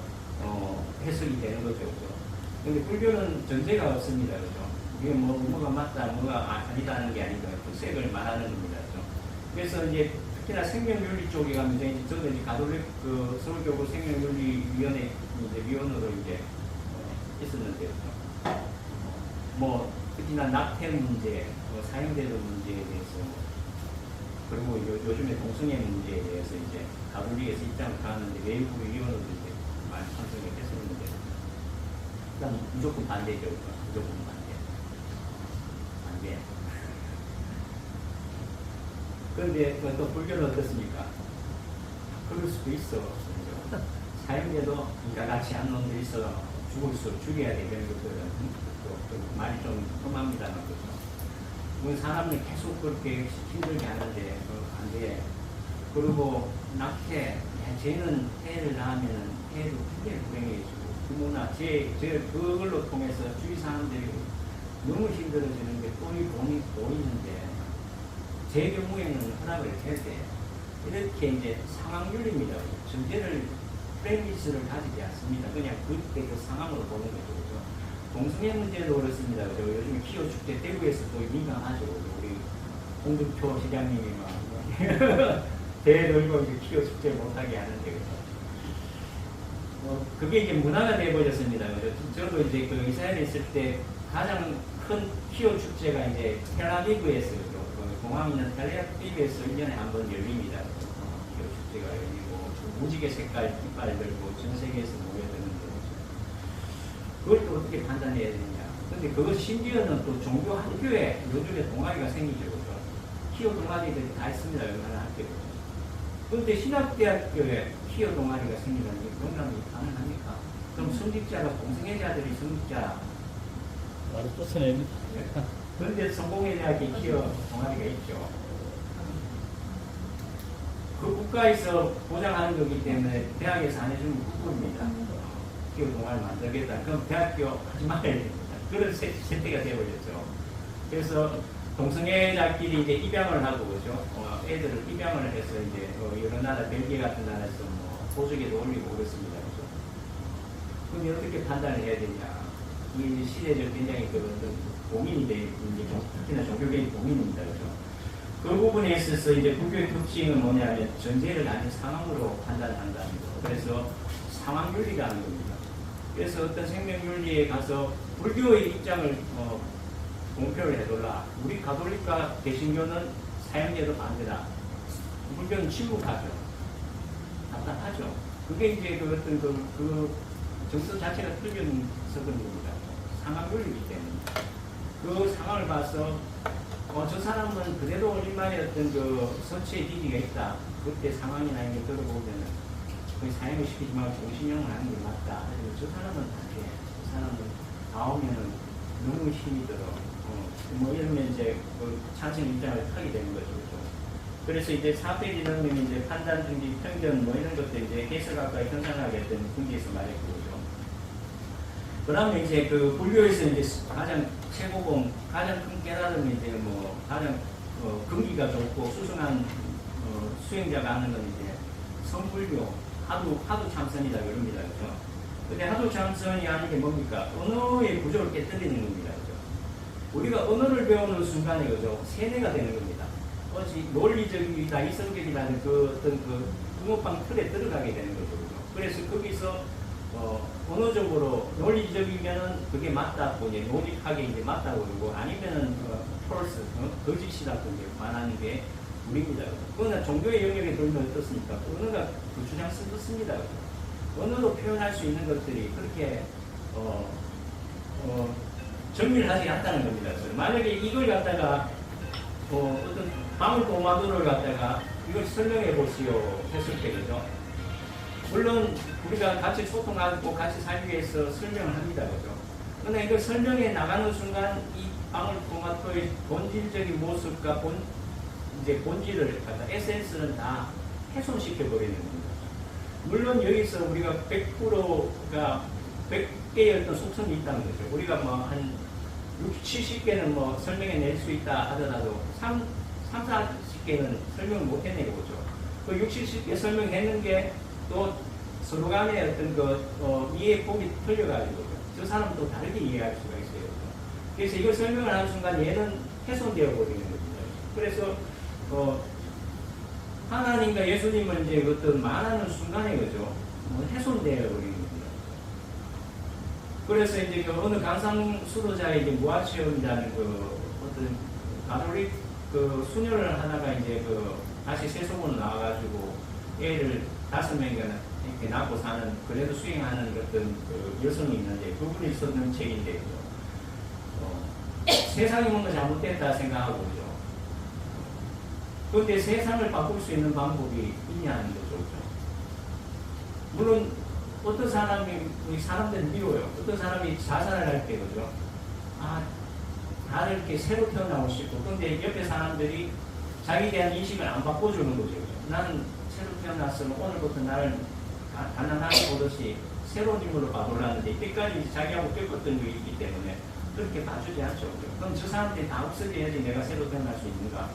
해석이 되는 거죠. 그죠? 근데 불교는 전제가 없습니다. 그죠? 이게 뭐가 맞다, 뭐가 아니다는 게 아니고 색을 말하는 겁니다. 그죠? 그래서 이제 특히나 생명윤리 쪽에 가면 이제 저도 이제 가톨릭 서울교구 생명윤리위원회 위원으로 이제 있었는데요. 특히나 낙태 문제, 사형제도 문제에 대해서 그리고 요즘에 동성애 문제에 대해서 이제 가톨릭에서 입장을 가는데 외부 위원으로 이제 많이 참석을 했었는데 일단 무조건 반대죠. 무조건 반대. 반대. 그런데 또 불교는 어떻습니까? 그럴 수도 있어. 그죠? 사형제도 인과 같이 한 놈들 있어 죽을수록 죽여야 되는 것들은 또 말이 좀 험합니다만 그죠? 뭐 사람을 계속 그렇게 힘들게 하는데 안 돼. 그리고 낙태, 쟤는 애를 낳으면 애도 굉장히 불행해지고 부모나 그걸로 통해서 주위 사람들이 너무 힘들어지는 게 보이는데 제 경우에는 허락을 할 때 이렇게 이제 상황윤리입니다. 전제를 프레미스를 가지지 않습니다. 그냥 그때 그 상황으로 보는 거죠. 그죠? 동성애 문제도 그렇습니다. 그죠? 요즘에 키오 축제 대구에서 또 민감하죠. 우리 홍준표 시장님이 막 대 들고 이제 키오 축제 못하게 하는데 그죠? 그게 이제 문화가 되어버렸습니다. 그죠? 저도 이제 그 이스라엘에 있을 때 가장 큰 키오 축제가 이제 텔아비브에서 공항 있는 텔아비브에서 1년에 한 번 열립니다. 키오 축제가 열리고 무지개 색깔 깃발 들고 전 세계에서 모여드는데 그걸 또 어떻게 판단해야 되느냐. 근데 그거 심지어는 또 종교 학교에 요즘에 동아리가 생기죠. 그죠? 키오 동아리들이 다 있습니다. 얼마나 학교에. 그런데 신학대학교에 키오 동아리가 생기는 게 용납이 가능합니까? 그럼 성직자가 동성애자들이 성직자 말을 쫓아냅니다. 그런데 성공회대학에 키오 동아리가 있죠. 그 국가에서 보장하는 거기 때문에 대학에서 안 해주면 국부입니다. 키오 동아리 만들겠다. 그럼 대학교 하지 말아야 됩니다. 그런 세태가 되어버렸죠. 그래서 동성애자끼리 이제 입양을 하고 그죠. 애들을 입양을 해서 이제 여러 나라 벨기에 같은 나라에서 뭐 보조개도 올리고 그렇습니다. 그죠. 그럼 어떻게 판단을 해야 되냐. 이 시대적 굉장히 고민이 돼 특히나 종교계의 고민입니다. 그죠. 그 부분에 있어서 이제 불교의 특징은 뭐냐면 전제를 아닌 상황으로 판단한다는 거. 그래서 상황윤리가 하는 겁니다. 그래서 어떤 생명윤리에 가서 불교의 입장을 공표를 해둘라. 우리 가톨릭과 개신교는 사형제도 반대다. 불교는 침묵하죠. 답답하죠. 그게 이제 그 어떤 그 정서 자체가 틀려서 그런 겁니다. 상황윤리이기 때문에. 그 상황을 봐서 저 사람은 그대로 올림만의 어떤 그 선체의 기기가 있다. 그때 상황이나 이런 게 들어보면 거의 사형을 시키지 말고 정신형을 하는 게 맞다. 저 사람은 안 돼. 저 사람은 나오면은 너무 힘이 들어. 뭐 이러면 이제 그 찬성 입장을 하게 되는 거죠. 그렇죠? 그래서 이제 4페이지 넣으면 이제 판단, 중지, 편견 뭐 이런 것들 이제 해석학과 형상학에 어떤 분기에서 말했고, 그죠? 그 다음에 이제 그 불교에서 이제 가장 최고봉, 가장 큰 깨달음이 이제 뭐 가장 근기가 좋고 수승한 수행자가 하는 건 이제 성불교, 하도 참선이다 그럽니다. 그죠? 근데 하도 참선이 하는 게 뭡니까? 언어의 구조를 깨뜨리는 겁니다. 그죠? 우리가 언어를 배우는 순간에 그죠? 세뇌가 되는 겁니다. 어찌 논리적이다, 이성적이라는 그 어떤 그 붕어빵 틀에 들어가게 되는 거죠. 그죠? 그래서 거기서 언어적으로 논리적이면은 그게 맞다고 이제 로직하게 이제 맞다고 그러고 아니면은 폴스 거짓이라고 이제 말하는 게 우리입니다. 그러나 종교의 영역에 들면 어떻습니까? 언어가 그 주장 쓰습니다. 언어로 표현할 수 있는 것들이 그렇게 정밀하지 않다는 겁니다. 만약에 이걸 갖다가 어떤 방울토마토를 갖다가 이걸 설명해 보시오 했을 때 그죠? 물론 우리가 같이 소통하고 같이 살기 위해서 설명을 합니다. 그죠? 그러나 이걸 설명해 나가는 순간 이 방울토마토의 본질적인 모습과 이제 본질을 갖다 에센스는 다 훼손시켜 버리는 겁니다. 물론 여기서 우리가 100%가 100개의 어떤 속성이 있다는 거죠. 우리가 뭐 한 60, 70개는 뭐 설명해 낼 수 있다 하더라도 3, 40개는 설명을 못 해내고 그죠. 그 60, 70개 설명했는 게 또 서로 간의 어떤 그 이해 폭이 틀려가지고 저 사람은 또 다르게 이해할 수가 있어요. 그래서 이걸 설명을 하는 순간 얘는 훼손되어 버리는 겁니다. 그래서 하나님과 예수님을 이제 어떤 말하는 순간에 그죠 훼손되어 버리는 겁니다. 그래서 이제 그 어느 강상 수도자의 이제 무아체험이라는 그 어떤 가톨릭 그 수녀를 하다가 이제 그 다시 세속으로 나와가지고 애를 5명이나 이렇게 낳고 사는 그래도 수행하는 어떤 그 여성이 있는데 그분이 썼는 책인데요. 세상이 뭔가 잘못됐다 생각하고 그죠. 그런데 세상을 바꿀 수 있는 방법이 있냐는 거죠. 그죠? 물론 어떤 사람들은 미워요. 어떤 사람이 자살을 할 때 그죠. 다들 이렇게 새로 태어나고 싶고, 근데 옆에 사람들이 자기에 대한 인식을 안 바꿔주는 거죠. 그죠? 나는 새로 태어났으면 오늘부터 나를 가난하게 보듯이 새로운 인물로 봐보려는데 이때까지 자기하고 겪었던 적이 있기 때문에 그렇게 봐주지 않죠. 그죠? 그럼 저 사람들이 다 없어져야지 내가 새로 태어날 수 있는가?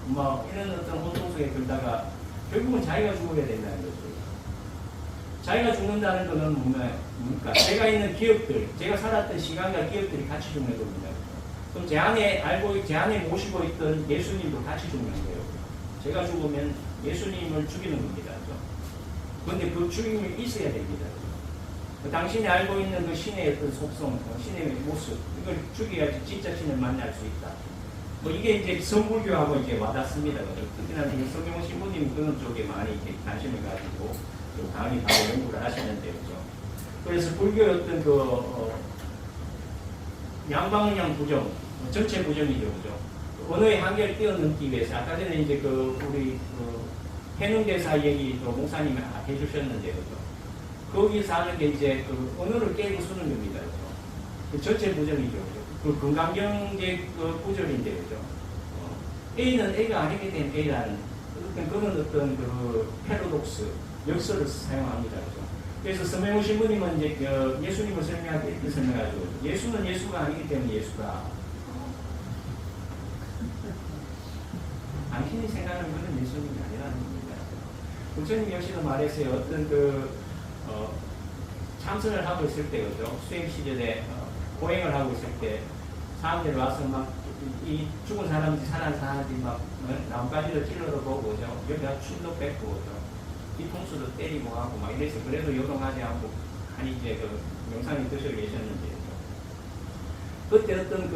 뭐 이런 어떤 혼동 속에 들다가 결국은 자기가 죽어야 된다는 거죠. 자기가 죽는다는 것은 뭡니까? 제가 있는 기억들, 제가 살았던 시간과 기억들이 같이 죽는 겁니다. 그럼 제 안에 모시고 있던 예수님도 같이 죽는 거예요. 제가 죽으면 예수님을 죽이는 겁니다. 그런데 그 죽임이 있어야 됩니다. 당신이 알고 있는 그 신의 어떤 속성, 신의 모습, 이걸 죽여야지 진짜 신을 만날 수 있다. 뭐 이게 이제 성불교하고 이제 와닿습니다. 특히나 성경 신부님이 그런 쪽에 많이 이렇게 관심을 가지고 강의 가고 연구를 하시는데요. 그래서 불교의 어떤 양방향 부정, 전체 부정이죠. 그죠? 언어의 한계를 뛰어넘기 위해서, 아까 전에 이제 우리 해능대사 얘기 또 목사님이 해주셨는데, 그죠? 거기서 하는 게 이제 언어를 깨고 쓰는 겁니다. 그죠? 그 전체 부정이죠. 그 건강경제 구절인데, 그죠? A는 A가 아니게 된 A라는 그런 어떤 패러독스, 역설을 사용합니다. 그죠? 그래서 서명호 신부님은 이제 예수님을 설명할 때 이렇게 설명하죠. 예수는 예수가 아니기 때문에 예수다. 당신이 생각하는 그런 예수님이 아니라는 겁니다. 부처님 역시도 말했어요. 어떤 참선을 하고 있을 때, 그죠? 수행 시절에 고행을 하고 있을 때 사람들이 와서 막 이 죽은 사람인지 살아난 사람인지 막 나뭇가지를 찔러도 보고, 그죠? 여기가 침도 뱉고, 그죠? 뒤통수도 때리고 하고 막 이래서 그래도 요동하지 않고 아니 이제 영상이 드시고 계셨는데, 그때 어떤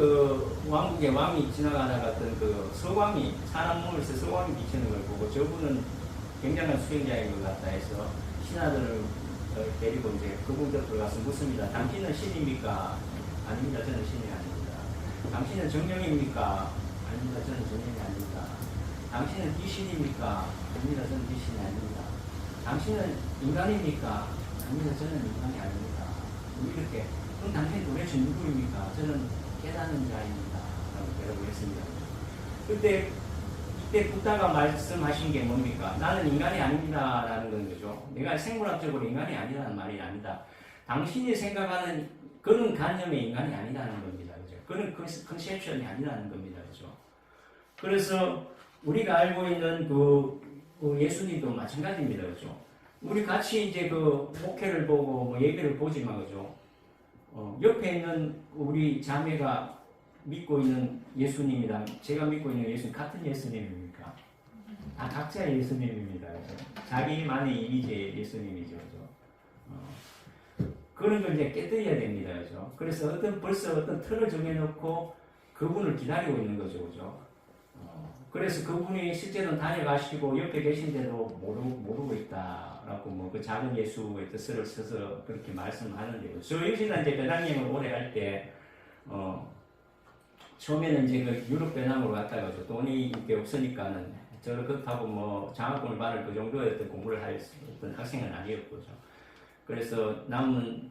왕국의 왕이 지나가다가 어떤 서광이 사람 몸에서 서광이 비치는 걸 보고 저분은 굉장한 수행자인 것 같다 해서 신하들을 데리고 이제 그분 곁으로 가서 묻습니다. 당신은 신입니까? 아닙니다. 저는 신이 아닙니다. 당신은 정령입니까? 아닙니다. 저는 정령이 아닙니다. 당신은 귀신입니까? 아닙니다. 저는 귀신이 아닙니다. 당신은 인간입니까? 아닙니다. 저는 인간이 아닙니다. 이렇게. 그럼 당신이 도대체 누구입니까? 저는 깨닫는 자입니다. 라고 대답을 했습니다. 이때 부다가 말씀하신 게 뭡니까? 나는 인간이 아닙니다. 라는 건 거죠. 내가 생물학적으로 인간이 아니라는 말이 아니다. 당신이 생각하는 그런 간념의 인간이 아니라는 겁니다. 그죠? 그런 컨셉션이 아니라는 겁니다. 그죠? 그래서 우리가 알고 있는 예수님도 마찬가지입니다. 그죠? 우리 같이 이제 목회를 보고 뭐 얘기를 보지만, 그죠? 옆에 있는 우리 자매가 믿고 있는 예수님이랑 제가 믿고 있는 예수님 같은 예수님입니까? 다 각자의 예수님입니다. 그죠? 자기만의 이미지의 예수님이죠. 그죠? 그런 걸 이제 깨뜨려야 됩니다. 그죠? 그래서 벌써 어떤 틀을 정해놓고 그분을 기다리고 있는 거죠. 그죠? 그래서 그분이 실제로 다녀가시고 옆에 계신데도 모르고 있다라고 그 작은 예수의 뜻을 써서 그렇게 말씀하는데요. 저 역시나 이제 배낭여행을 오래 할 때, 처음에는 이제 유럽 배낭으로 갔다가 돈이 이렇게 없으니까는 저를 그렇다고 장학금을 받을 그 정도의 어떤 공부를 할 어떤 학생은 아니었고, 그래서 남은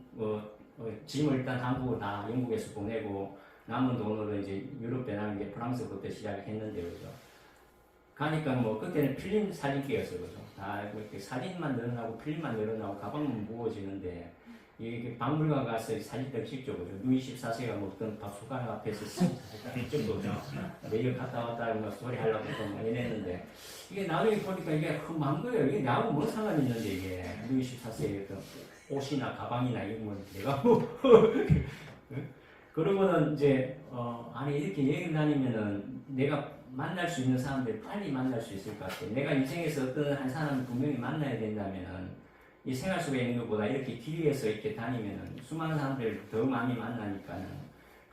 짐을 일단 한국으로 다 영국에서 보내고 남은 돈으로 이제 유럽 배낭 이제 프랑스부터 시작했는데, 그죠? 가니까 그때는 필름 사진기였어요. 그죠? 다 이렇게 사진만 늘어나고 필름만 늘어나고 가방만 무거워지는데, 이게 박물관 가서 사진들 찍죠. 그죠? 루이 14세가 먹던 박수관 앞에서 찍죠. 그죠? 매일 갔다 왔다 하면 소리 하려고 좀 이랬는데, 이게 나중에 보니까 이게 흠한 거예요. 이게 나하고 뭔 상관이 있는데, 이게 루이 14세의 옷이나 가방이나 이런 건 내가 그러고는 이제 아니 이렇게 여행 다니면은 내가 만날 수 있는 사람들 빨리 만날 수 있을 것 같아. 내가 인생에서 어떤 한 사람을 분명히 만나야 된다면은 이 생활 속에 있는 것보다 이렇게 길에서 이렇게 다니면은 수많은 사람들을 더 많이 만나니까는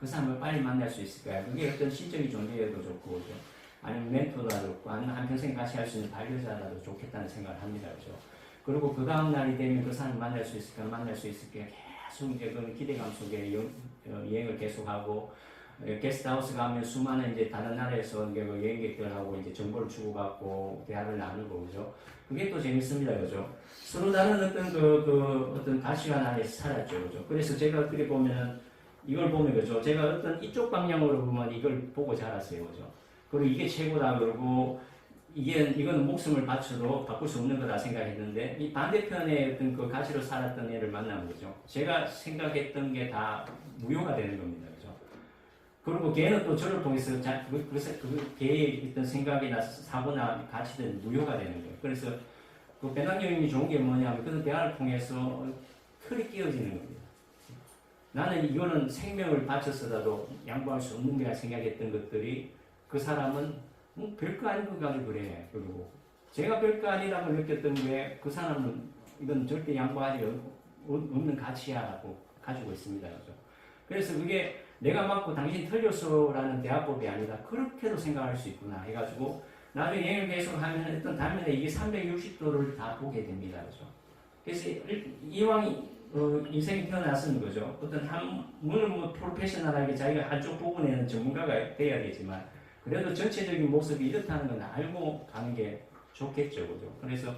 그 사람을 빨리 만날 수 있을 거야. 그게 어떤 신적인 존재여도 좋고, 그죠? 아니면 멘토라도 좋고, 아니면 한평생 같이 할 수 있는 반려자라도 좋겠다는 생각을 합니다. 그죠? 그리고 그 다음 날이 되면 그 사람을 만날 수 있을까, 만날 수 있을까 계속 이제 그런 기대감 속에 여행을 계속하고, 게스트하우스 가면 수많은 이제 다른 나라에서 이제 그 여행객들하고 이제 정보를 주고받고 대화를 나누고 그죠. 그게 또 재밌습니다, 그죠. 서로 다른 어떤 어떤 가치관 안에서 살았죠, 그죠. 그래서 제가 어떻게 보면은 이걸 보면 그죠. 제가 어떤 이쪽 방향으로 보면 이걸 보고 자랐어요, 그죠. 그리고 이게 최고다 그러고 이건 목숨을 바쳐도 바꿀 수 없는 거다 생각했는데 이 반대편의 어떤 그 가치로 살았던 애를 만나면 그죠. 제가 생각했던 게 다 무효가 되는 겁니다, 그죠. 그리고 걔는 또 저를 통해서 그 걔의 어떤 생각이나 사고나 가치들은 무효가 되는 거예요. 그래서 그 배낭여행이 좋은 게 뭐냐면 그런 대화를 통해서 틀이 끼어지는 겁니다. 나는 이거는 생명을 바쳐서라도 양보할 수 없는 거라 생각했던 것들이 그 사람은 별거 아닌 것 가지고 그래. 그리고 제가 별거 아니라고 느꼈던 게 그 사람은 이건 절대 양보하지 없는 가치야라고 가지고 있습니다. 그죠? 그래서 그게 내가 맞고 당신 틀렸어라는 대화법이 아니라 그렇게도 생각할 수 있구나 해가지고 나중에 여행을 계속하면 어떤 단면에 이게 360도를 다 보게 됩니다. 그죠? 그래서 이왕 인생이 태어났으면 거죠. 어떤 물론 뭐 프로페셔널하게 자기가 한쪽 부분에는 전문가가 돼야 되지만 그래도 전체적인 모습이 이렇다는 건 알고 가는 게 좋겠죠, 그죠? 그래서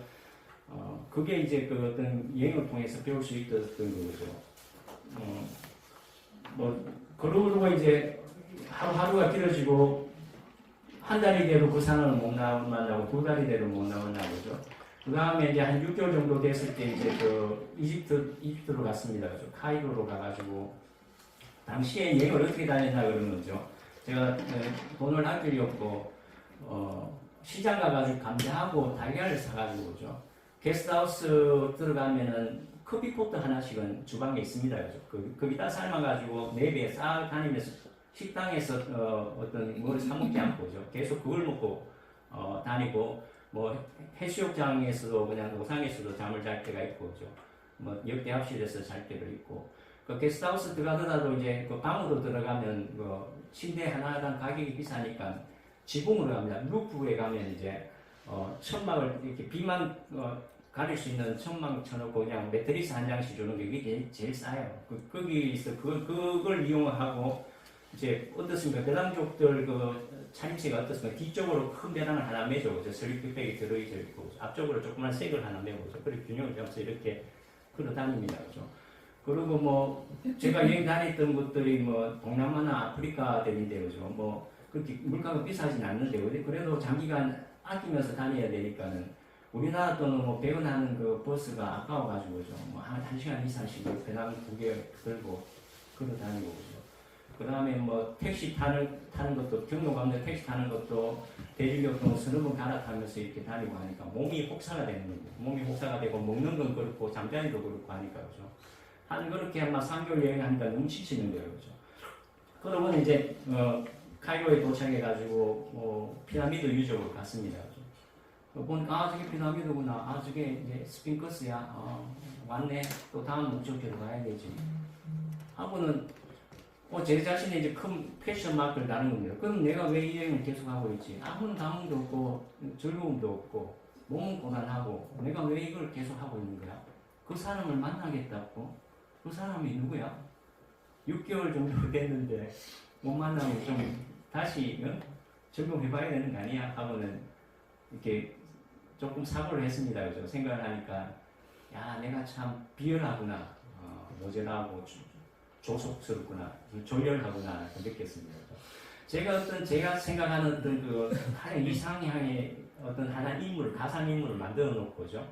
그게 이제 그 어떤 여행을 통해서 배울 수 있었던 거죠. 그러고 이제 하루하루가 길어지고 한 달이 돼도 그 사람을 못 만나고 두 달이 돼도 못 만나고 그죠. 그 다음에 이제 한 6개월 정도 됐을 때 이제 그 이집트로 갔습니다. 그죠. 카이로로 가가지고 당시에 여행을 어떻게 다녔나 그러면 그죠. 제가 돈을 할 길이 없고 시장 가가지고 감자하고 달걀을 사가지고 그죠. 게스트하우스 들어가면은 커피포트 하나씩은 주방에 있습니다. 그죠. 거기다 삶아가지고 내비에 싹 다니면서 식당에서 어떤 뭘 사먹지 않고 그죠. 계속 그걸 먹고 다니고 뭐 해수욕장에서도 그냥 노상에서도 잠을 잘 때가 있고 그죠. 뭐 역대합실에서 잘 때도 있고 그 게스트하우스 들어가더라도 이제 그 방으로 들어가면 그 침대 하나당 가격이 비싸니까 지붕으로 갑니다. 루프에 가면 이제 천막을 이렇게 비만 가릴 수 있는 천막 쳐놓고 그냥 매트리스 한 장씩 주는 게 이게 제일 싸요. 거기서 그걸 이용하고 이제 어떻습니까? 배낭족들 차림새가 어떻습니까? 뒤쪽으로 큰 배낭을 하나 매죠. 그죠? 슬리핑백이 들어있어 있고 앞쪽으로 조그만 색을 하나 매고 그죠? 그리고 균형을 잡아서 이렇게 걸어 다닙니다. 그죠? 그리고 뭐 제가 여행 다녔던 곳들이 뭐 동남아나 아프리카들인데 그죠? 뭐 그렇게 물가가 비싸진 않는데 그래도 장기간 아끼면서 다녀야 되니까는 우리나라 돈은 뭐 100원 하는 그 버스가 아까워가지고 그죠? 뭐 한 1시간 이상씩 배낭 2개 들고 걸어 다니고 그죠? 그 다음에 뭐 택시 타는 것도 경로 가면 택시 타는 것도 대중교통 서너 번 갈아타면서 이렇게 다니고 하니까 몸이 혹사가 되는 겁니다. 몸이 혹사가 되고 먹는 건 그렇고 잠자리도 그렇고 하니까 그죠? 한 그렇게 아마 3개월 여행하니까 너무 지치는 거예요, 그죠? 그러면 이제 카이로에 도착해가지고 피라미드 유적으로 갔습니다, 그죠? 보니까 저게 피라미드구나, 저게 이제 스핑크스야, 왔네, 또 다음 목적지로 가야 되지. 하고는 제 자신의 이제 큰 패션 마크를 다는 겁니다. 그럼 내가 왜 이 여행을 계속하고 있지? 아무런 감흥도 없고 즐거움도 없고 몸은 고단하고 내가 왜 이걸 계속하고 있는 거야? 그 사람을 만나겠다고? 그 사람이 누구야? 6개월 정도 됐는데 못 만나면 좀 다시 점검해봐야 되는 거 아니야? 하고는 이렇게 조금 사고를 했습니다. 그죠? 생각을 하니까 야 내가 참 비열하구나, 모자라고 조속스럽구나, 졸렬하구나 느꼈습니다. 제가 생각하는 어떤 가장 이상향의 어떤 하나 인물을, 가상 인물을 만들어 놓고죠.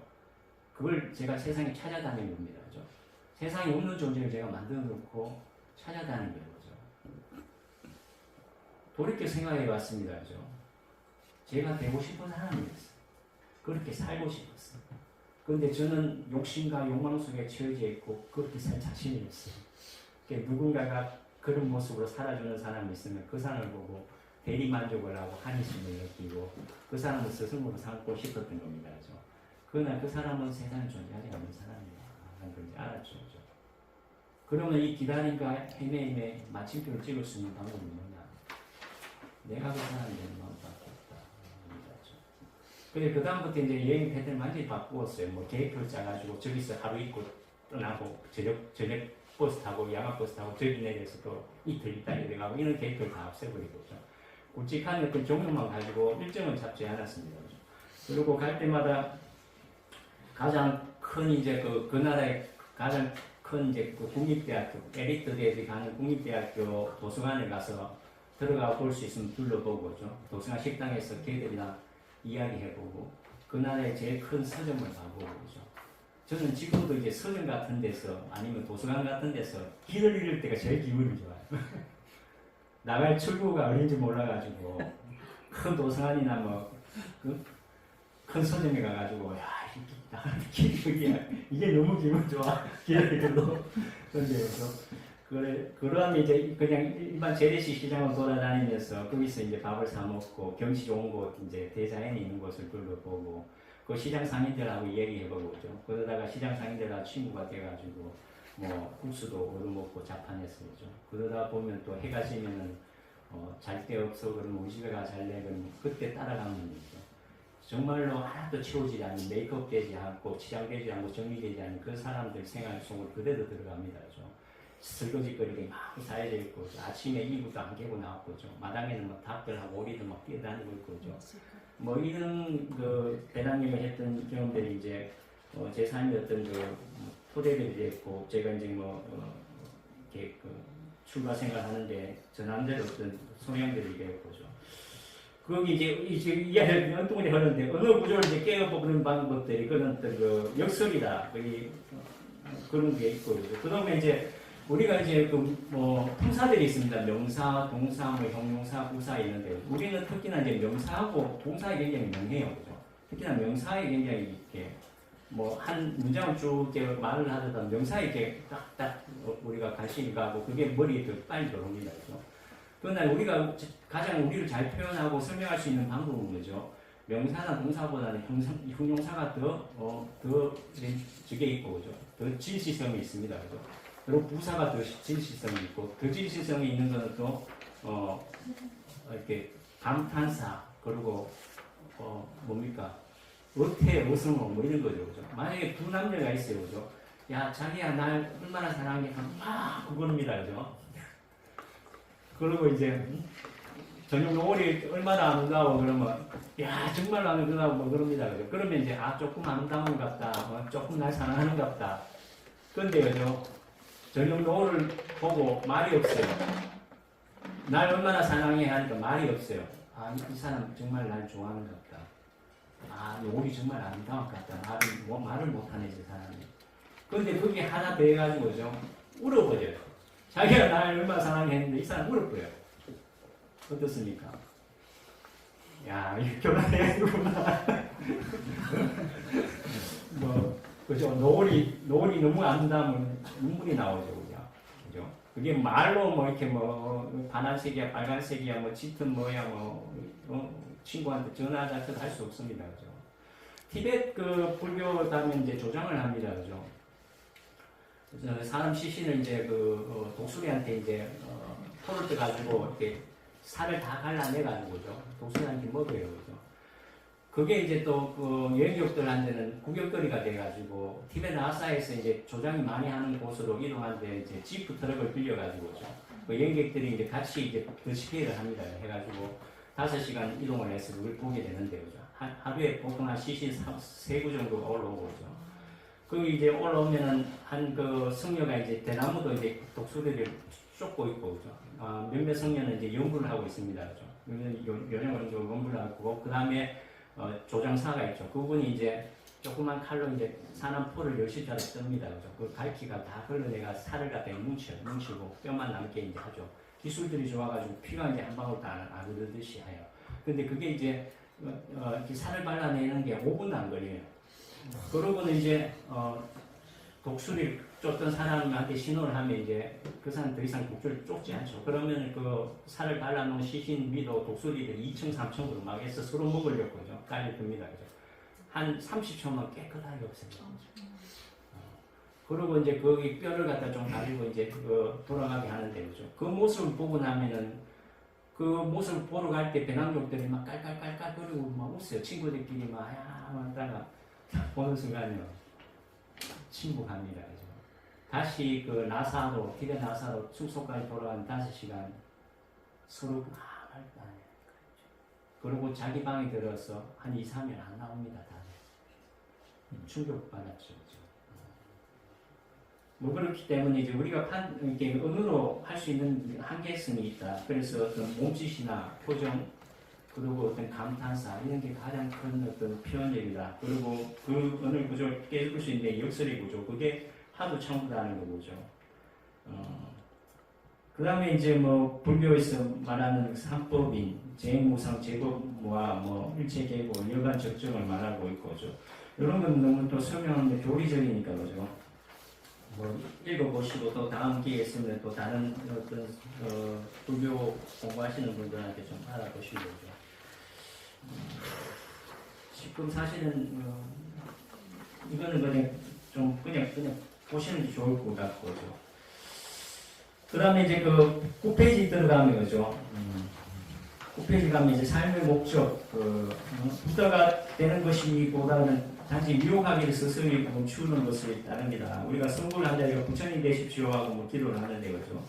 그걸 제가 세상에 찾아다니는 겁니다. 그죠? 세상에 없는 존재를 제가 만들어 놓고 찾아다니는 거죠. 돌이켜 생각해 봤습니다. 그죠? 제가 되고 싶은 사람이었어요. 그렇게 살고 싶었어요. 그런데 저는 욕심과 욕망 속에 처해져 있고 그렇게 살 자신이 없어요. 누군가가 그런 모습으로 살아주는 사람이 있으면 그 사람을 보고 대리만족을 하고 한의심을 느끼고 그 사람을 스승으로 삼고 싶었던 겁니다. 그죠? 그러나 그 사람은 세상에 존재하지 않는 사람이에요. 난 그런지 알았죠. 그죠? 그러면 이 기다림과 헤매임에 마침표를 찍을 수 있는 방법이 뭐냐? 내가 그 사람이 되는 마음밖에 없다. 그래 그다음부터 이제 여행 패턴을 완전히 바꾸었어요. 뭐 계획표를 짜가지고 저기서 하루 있고 떠나고 저녁 버스 타고 야간 버스 타고 저기 내려서 또 이틀 있다 이래가고 이런 계획표를 다 없애버리고 굵직한 어떤 종류만 가지고 일정은 잡지 않았습니다. 그리고 갈 때마다 가장 큰 이제 그 나라의 가장 큰 이제 그 국립대학교 엘리트들이 가는 국립대학교 도서관에 가서 들어가 볼 수 있으면 둘러보고죠. 도서관 식당에서 걔들이랑 이야기해보고 그 나라의 제일 큰 서점을 가보고죠. 저는 지금도 이제 서점 같은 데서 아니면 도서관 같은 데서 길을 잃을 때가 제일 기분이 좋아요. 나갈 출구가 어딘지 몰라가지고 큰 도서관이나 뭐 큰 서점에 가가지고 야 길이 이게 너무 기분 좋아 길을 잃어도 근데 그러면 이제 그냥 일반 재래식 시장을 돌아다니면서 거기서 이제 밥을 사 먹고 경치 좋은 곳 이제 대자연이 있는 곳을 둘러보고 그 시장 상인들하고 얘기해보고죠. 그러다가 시장 상인들하고 친구가 돼가지고 뭐 국수도 얻어먹고 자판했었죠. 그러다 보면 또 해가 지면은 잘 데 없어 그러면 우리 집에 가 잘래 그러면 그때 따라가면 되죠. 정말로 하나도 채우지 않는 메이크업 되지 않고 치장되지 않고 정리되지 않는 그 사람들 생활 속으로 그대로 들어갑니다. 설거지거리가 막 쌓여져 있고 아침에 이불도 안 깨고 나왔고 마당에는 막 닭들하고 오리들 막 뛰어다니고 있고 뭐 이런 그 배낭님이 했던 경험들이 이제 제 삶의 어떤 그 토대들이 됐고 제가 이제 이렇게 그 출가 생활하는데 저 나름대로 어떤 소양들이 되었고죠. 거기 이제 이야기를 엉뚱하게 하는데 언어 구조를 이제 깨어보는 방법들이 그런 어떤 그 역설이다 그런 게 있고 그다음에 이제 우리가 이제 품사들이 있습니다. 명사, 동사, 형용사, 부사 있는데 우리는 특히나 이제 명사하고 동사에 굉장히 명해요, 그죠? 특히나 명사에 굉장히 이렇게 한 문장을 쭉 말을 하다가 명사에 이렇게 딱딱 우리가 관심이 가고 그게 머리에 더 빨리 들어옵니다, 그죠? 그러나 우리가 가장 우리를 잘 표현하고 설명할 수 있는 방법은 뭐죠? 명사나 동사보다는 형용사가 더 저게 있고, 그죠? 더 진실성이 있습니다, 그죠? 그리고 부사가 더 진실성이 있고, 더 진실성이 있는 것은 또, 감탄사, 그리고, 뭡니까? 어태, 어성어, 뭐 이런 거죠. 그죠? 만약에 두 남녀가 있어요. 그죠? 야, 자기야, 날 얼마나 사랑해? 막, 그겁니다. 그죠? 그리고 이제, 저녁 노을이 얼마나 아름다워 그러면 야 정말 아름다워 뭐 그럽니다. 그죠? 그러면 이제 조금 아름다운 것 같다. 조금 날 사랑하는 것 같다. 그런데 그죠? 저녁 노을을 보고 말이 없어요. 날 얼마나 사랑해 하니까 말이 없어요. 이 사람 정말 날 좋아하는 것 같다. 노을이 정말 아름다운 것 같다. 말을 못하네 저 사람이. 그런데 그게 하나 더 해가지고 죠 울어버려요. 자기가 날 얼마나 사랑했는데 이 사람 울어버려요. 어떻습니까? 야, 이렇게 결혼해야겠구나. 그죠? 노을이 너무 아름다우면 눈물이 나오죠, 그죠? 그게 말로 이렇게 파란색이야, 빨간색이야, 짙은 뭐야, 친구한테 전화하자 할 수 없습니다, 그죠? 티베트 불교다면 이제 조장을 합니다, 그죠? 사람 시신을 이제 독수리한테 이제 포를 떠가지고 이렇게 살을 다 갈라내가지고죠. 독수리한테 먹어요. 그죠? 그게 이제 또, 여행객들한테는 구경거리가 돼가지고, 티베트 아사에서 이제 조장이 많이 하는 곳으로 이동하는데, 이제 지프 트럭을 빌려가지고죠. 여행객들이 이제 같이 이제 더시피를 합니다. 해가지고, 5시간 이동을 해서 그걸 보게 되는데, 그죠? 하루에 보통 한 시신 3구 정도 올라오고, 그죠? 이제 올라오면은, 성녀가 이제 대나무도 이제 독수리를 쫓고 있고, 그죠? 몇몇 성녀는 이제 연구를 하고 있습니다. 그죠? 요령을 좀 연구를 하고, 그 다음에, 조장사가 있죠. 그분이 이제 조그만 칼로 이제 사람 포를 10시짜리 뜹니다. 그죠? 그 갈퀴가 다 흘러내가 살을 갖다 뭉치고 뼈만 남게 이제 하죠. 기술들이 좋아가지고 피가 이제 한 방울도 안 흐르듯이 해요. 근데 그게 이제, 살을 발라내는 게 5분도 안 걸려요. 그러고는 이제, 독수리를 쫓던 사람한테 신호를 하면 이제 그 사람 더 이상 독수리를 쫓지 않죠. 그러면 살을 발라놓은 시신 위도 독수리들이 2층, 3층으로 막 해서 서로 먹으려고 깔려듭니다. 한 30초만 깨끗하게 없애죠. 그리고 이제 거기 뼈를 갖다 좀 가지고 이제 돌아가게 하는데, 그죠. 그 모습을 보고 나면은 그 모습을 보러 갈 때 배낭족들이 막 깔깔깔깔거리고 막 없어요. 친구들끼리 막 하다가 보는 순간요 침묵합니다. 그죠? 다시 그 나사로 티베 나사로 숙소까지 돌아간 5시간 서로 말도 안 해요. 그리고 자기 방에 들어서 한 2, 3일 안 나옵니다. 다들 충격받았죠. 그죠? 뭐 그렇기 때문에 이제 우리가 이렇게 언어로 할 수 있는 한계성이 있다. 그래서 어떤 몸짓이나 표정 그리고 어떤 감탄사 이런 게 가장 큰 어떤 표현력이다. 그리고 그 언어 구조를 깨줄 수 있는 역설의 구조 그게 하도 청구다는 거죠. 그 다음에 이제 뭐 불교에서 말하는 삼법인 재무상 제법과 뭐 일체계고 여간 적정을 말하고 있고죠. 이런 건 너무 또 설명하는데 교리적이니까 그죠. 뭐 읽어보시고 또 다음 기회에 있으면 또 다른 어떤 불교 공부하시는 분들한테 좀 알아보시려고. 지금 사실은 이거는 그냥 보시는 게 좋을 것 같고죠. 그 다음에 이제 그 9페이지 들어가면 그죠. 9페이지 가면 이제 삶의 목적, 부자가 되는 것이보다는 단지 유혹하기를 스스로 멈추는 것을 따릅니다. 우리가 성불을 한다니까 부처님 되십시오 하고 뭐 기도를 하는데 그죠.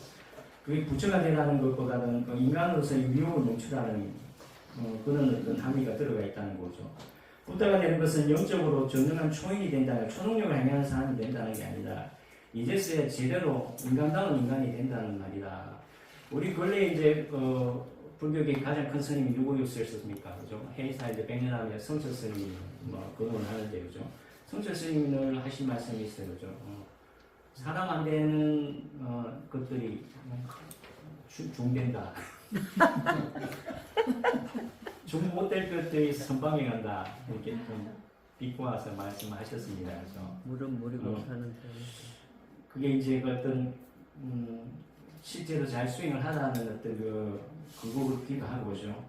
그게 부처가 되라는 것보다는 인간으로서의 유혹을 멈추라는 그런 어떤 함의가 들어가 있다는 거죠. 부자가 되는 것은 영적으로 전능한 초인이 된다는 초능력을 행하는 사람이 된다는 게 아니라 이제서야 제대로 인간다운 인간이 된다는 말이다. 우리 근래 이제 불교계 가장 큰 스님이 누구였었습니까? 그죠? 해이사 이제 100년 하면 성철 스님이 뭐 근원을 하는데 그죠? 성철 스님이 늘 하신 말씀이 있어요. 그죠? 사람 안 되는 것들이 중된다. 중 못될 것들이 선방에 간다. 이렇게 좀 비꼬아서 말씀하셨습니다. 그래서 물은 물이 못하는 그게 이제 어떤 실제로 잘 수행을 하라는 어떤 그거기도 하고죠.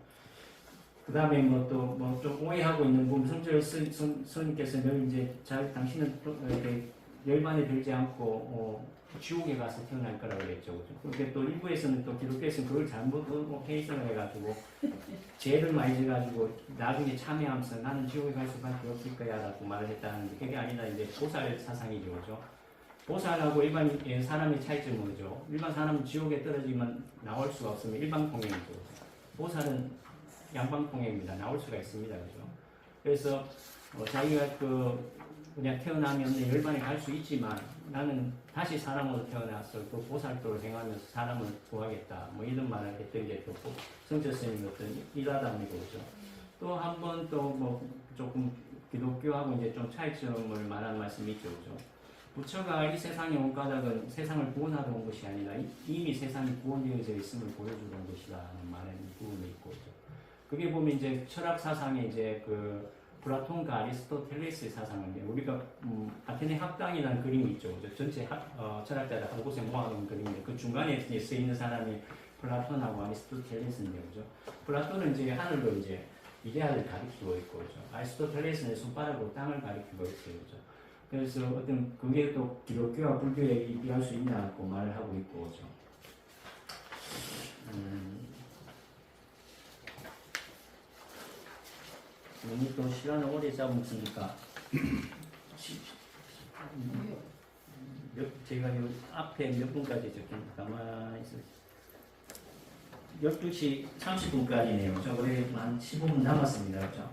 그 다음에 뭐 또 뭐 좀 오해하고 있는 부분 성철 스님께서 늘 이제 당신은 이렇게 열반에 들지 않고 지옥에 가서 태어날 거라고 그랬죠. 그렇게 또 일부에서는 또 기독교에서는 그걸 잘못 해석을 해가지고 죄를 많이 져가지고 나중에 참여하면서 나는 지옥에 갈 수밖에 없을 거야라고 말을 했다는데 그게 아니라 이제 보살 사상이죠. 그죠? 보살하고 일반 사람의 차이점은 뭐죠? 일반 사람은 지옥에 떨어지면 나올 수가 없으면 일반통행이죠. 보살은 양방통행입니다. 나올 수가 있습니다. 그죠? 그래서 자기가 그냥 태어나면 열반에 갈 수 있지만 나는 다시 사람으로 태어나서 또 보살도를 행하면서 사람을 구하겠다. 뭐 이런 말을 했던 게 또 성철 스님의 어떤 일화답니다. 그죠? 또 한 번 또 뭐 조금 기독교하고 이제 좀 차이점을 말하는 말씀이 있죠. 그죠? 부처가 이 세상에 온 까닭은 세상을 구원하러 온 것이 아니라 이미 세상이 구원되어져 있음을 보여주러 온 것이라는 말에 부분이 있고, 그게 보면 이제 철학 사상에 이제 플라톤과 아리스토텔레스의 사상인데 우리가 아테네 학당이라는 그림이 있죠. 전체 철학자들 한 곳에 모아놓은 그림인데 그 중간에 쓰여 있는 사람이 플라톤하고 아리스토텔레스인데 그죠. 플라톤은 이제 하늘로 이제 이데아를 가리키고 있고 그죠. 아리스토텔레스는 손바닥으로 땅을 가리키고 있어요. 그죠. 그래서 어떤 그게 또 기독교와 불교에 비할 수 있냐고 말을 하고 있고 그죠. 너무 또 시간을 오래 잡았으니까 제가 요 앞에 몇 분까지 적힌 가만히 있어요. 12시 30분까지네요. 저 그래 한 15분 남았습니다. 그렇죠?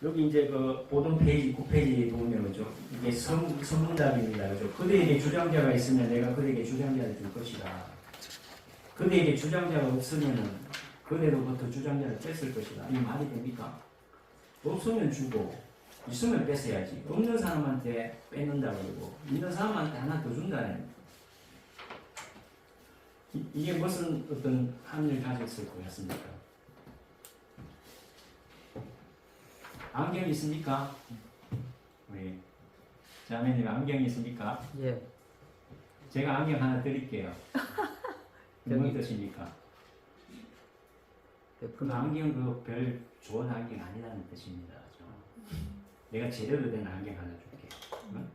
여기 이제 보던 페이지, 9페이지 보면, 그죠? 이게 선문답입니다. 그죠? 그대에게 주장자가 있으면 내가 그대에게 주장자를 줄 것이다. 그대에게 주장자가 없으면은 그대로부터 주장자를 뺐을 것이다. 이 말이 됩니까? 없으면 주고, 있으면 뺏어야지. 없는 사람한테 뺏는다 그러고, 있는 사람한테 하나 더 준다는. 이게 무슨 어떤 함의를 가졌을 것 같습니까? 안경 있습니까? 우리 자매님 안경 있습니까? 예. 제가 안경 하나 드릴게요. 무슨 뜻입니까? 그 안경 별 좋은 안경 아니라는 뜻입니다. 내가 제대로 된 안경 하나 줄게. 응?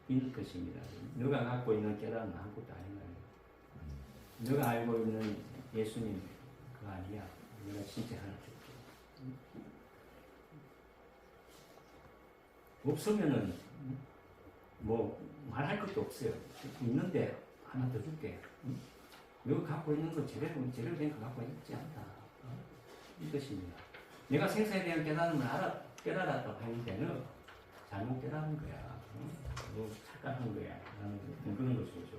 이 것입니다. 너가 갖고 있는 깨달음은 아무것도 아닌 거예요. 너가 알고 있는 예수님 그거 아니야. 내가 진짜 하나 줄게. 없으면은 뭐 말할 것도 없어요. 있는데 하나 더 줄게. 너가 갖고 있는 거 제대로 된 거 갖고 있지 않다. 이것입니다. 내가 생사에 대한 깨달음을 깨달았다고 했는데 는 잘못 깨달은 거야. 너 착각한 거야. 라는 그런 것이죠.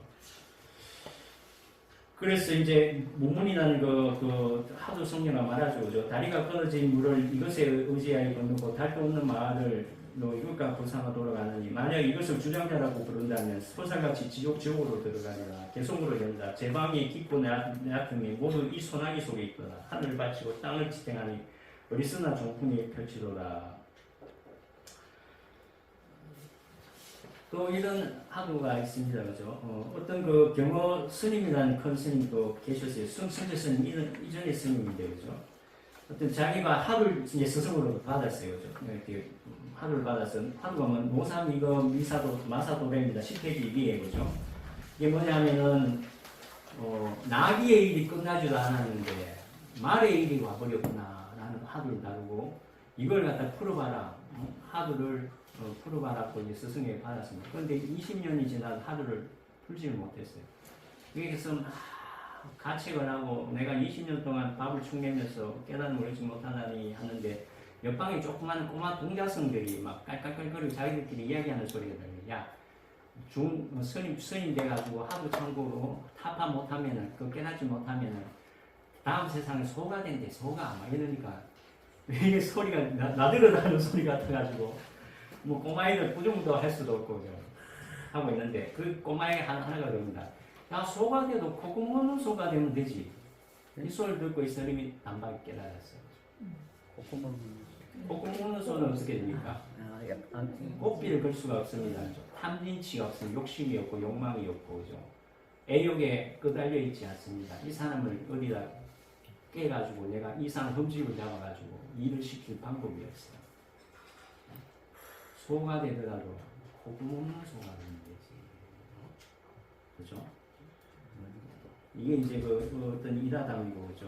그래서 이제 문문이라는 그 하도 성녀가 말하죠. 그죠? 다리가 끊어진 물을 이것에 의지하여 건너고 달도 없는 마을을 너 이것과 불쌍하 돌아가느니 만약 이것을 주장자라고 부른다면 소살같이 지옥으로 들어가느라 개성으로 된다. 제 방이 깊고 내 아픔이 모두 이 소나기 속에 있거나 하늘을 바치고 땅을 지탱하니 어리석나 종풍이 펼치도다. 또 이런 하도가 있습니다. 그죠? 어떤 그 경호 스님이라는 큰 스님도 계셨어요. 승천제 스님, 이전의 스님인데, 그죠? 어떤 자기가 하도를 이제 스승으로 받았어요. 그죠? 이렇게 하도를 받아서, 하도가 뭐, 노삼, 이거, 미사도, 마사도래입니다. 10페이지 위에, 그죠? 이게 뭐냐면은, 나귀의 일이 끝나지도 않았는데, 말의 일이 와버렸구나. 라는 하도를 다루고, 이걸 갖다 풀어봐라. 하도를 풀어봐라고 이제 스승에게 받았습니다. 그런데 20년이 지나도 하루를 풀지를 못했어요. 그래서 가책을 하고 내가 20년 동안 밥을 축내면서 깨달음을 얻지 못하다니 하는데 옆방에 조그마한 꼬마 동자성들이 막 깔깔깔거리고 자기들끼리 이야기하는 소리가 들려요. 야, 스님 돼가지고 하도 참고로 타파 못하면은, 그 깨닫지 못하면은 다음 세상에 소가 된대, 소가. 막 이러니까 이게 소리가 나들어다니는 소리 같아가지고 뭐 꼬마애들 부정도 할 수도 없고 하고 있는데 그 꼬마애 하나가 됩니다. 야, 소가 돼도 코고 먹는 소가 되면 되지. 이 소리를 듣고 이 스님이 단박에 깨달았어요. 코고 먹는 소는 어떻게 됩니까? 꽃비를 걸 수가 없습니다. 탐진치가 없습니다. 욕심이 없고 욕망이 없고 그죠? 애욕에 끄달려 있지 않습니다. 이 사람을 어디다 깨가지고 내가 이 사람 흠집을 잡아가지고 일을 시킬 방법이 없어요. 소가 되더라도 코고 먹는 소가 되면 되지. 그죠? 이게 이제 그 어떤 일하담이고, 그죠?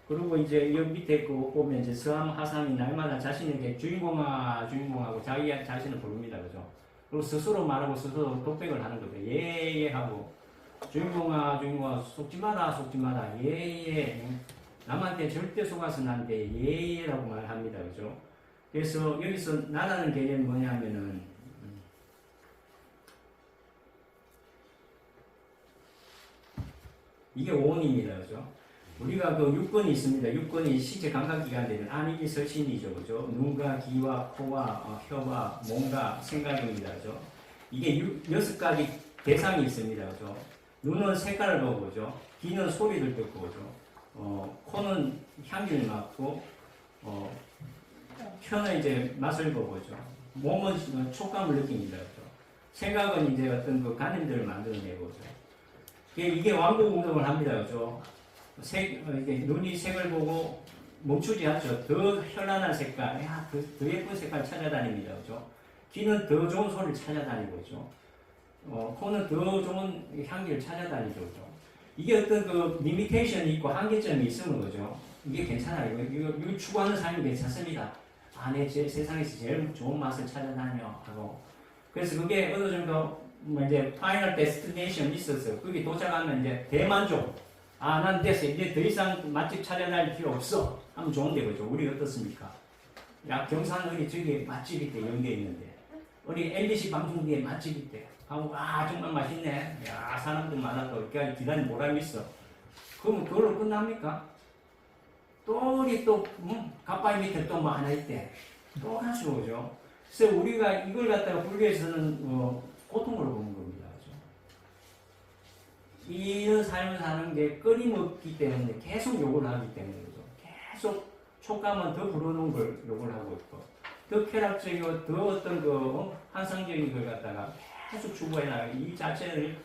그리고 이제 여기 밑에 그 보면 이제 서함 하삼이 날마다 자신에게 주인공하고 자기 자신을 부릅니다. 그죠? 그리고 스스로 말하고 스스로 독백을 하는 거죠. 예 하고 주인공아 속지 마라 예. 남한테 절대 속아서는 안 돼. 예라고 말합니다. 그죠? 그래서 여기서 나라는 개념이 뭐냐면은 이게 오온입니다. 그죠? 우리가 그 육권이 있습니다. 육권이 신체 감각기관 되는 안이기 설신이죠. 그죠? 눈과 귀와 코와 혀와 몸과 생각입니다. 그죠? 이게 6가지 대상이 있습니다. 그죠? 눈은 색깔을 보고, 그죠? 귀는 소리를 듣고, 그죠? 코는 향기를 맡고, 혀는 이제 맛을 보고, 그죠? 몸은 촉감을 느낍니다. 그죠? 생각은 이제 어떤 그 간염들을 만들어내고, 그죠? 이게 왕복 운동을 합니다. 그죠? 눈이 색을 보고 멈추지 않죠. 더 현란한 색깔, 더 예쁜 색깔 찾아다닙니다. 그죠? 귀는 더 좋은 소리를 찾아다니고, 그죠? 코는 더 좋은 향기를 찾아다니죠. 그죠? 이게 어떤 그 리미테이션이 있고 한계점이 있으면, 그죠? 이게 괜찮아요. 이거 추구하는 사람이 괜찮습니다. 내 세상에서 제일 좋은 맛을 찾아다녀 하고. 그래서 그게 어느 정도 이제 파이널 데스티네이션이 있어서 거기 도착하면 이제 대만족. 난 됐어. 이제 더 이상 맛집 찾아다닐 필요 없어. 하면 좋은데, 그죠? 우리 어떻습니까? 야, 경산 어디 저기 맛집이 있대, 연계 있는데. 우리 MBC 방송 뒤에 맛집이 있대. 하고, 정말 맛있네. 야, 사람들 많아도 이렇게 기다리는 보람이 있어. 그러면 그걸로 끝납니까? 또 우리 갓바위 밑에 또 뭐 하나 있대. 또 가지고, 그죠? 그래서 우리가 이걸 갖다가 불교에서는 고통으로 보는 겁니다. 그죠? 이런 삶을 사는 게 끊임없기 때문에 계속 욕을 하기 때문에, 그죠? 계속 촉감은 더 불어놓은 걸 욕을 하고 있고, 더 쾌락적이고, 더 어떤 환상적인 걸 갖다가 계속 추구해 나가기, 이 자체를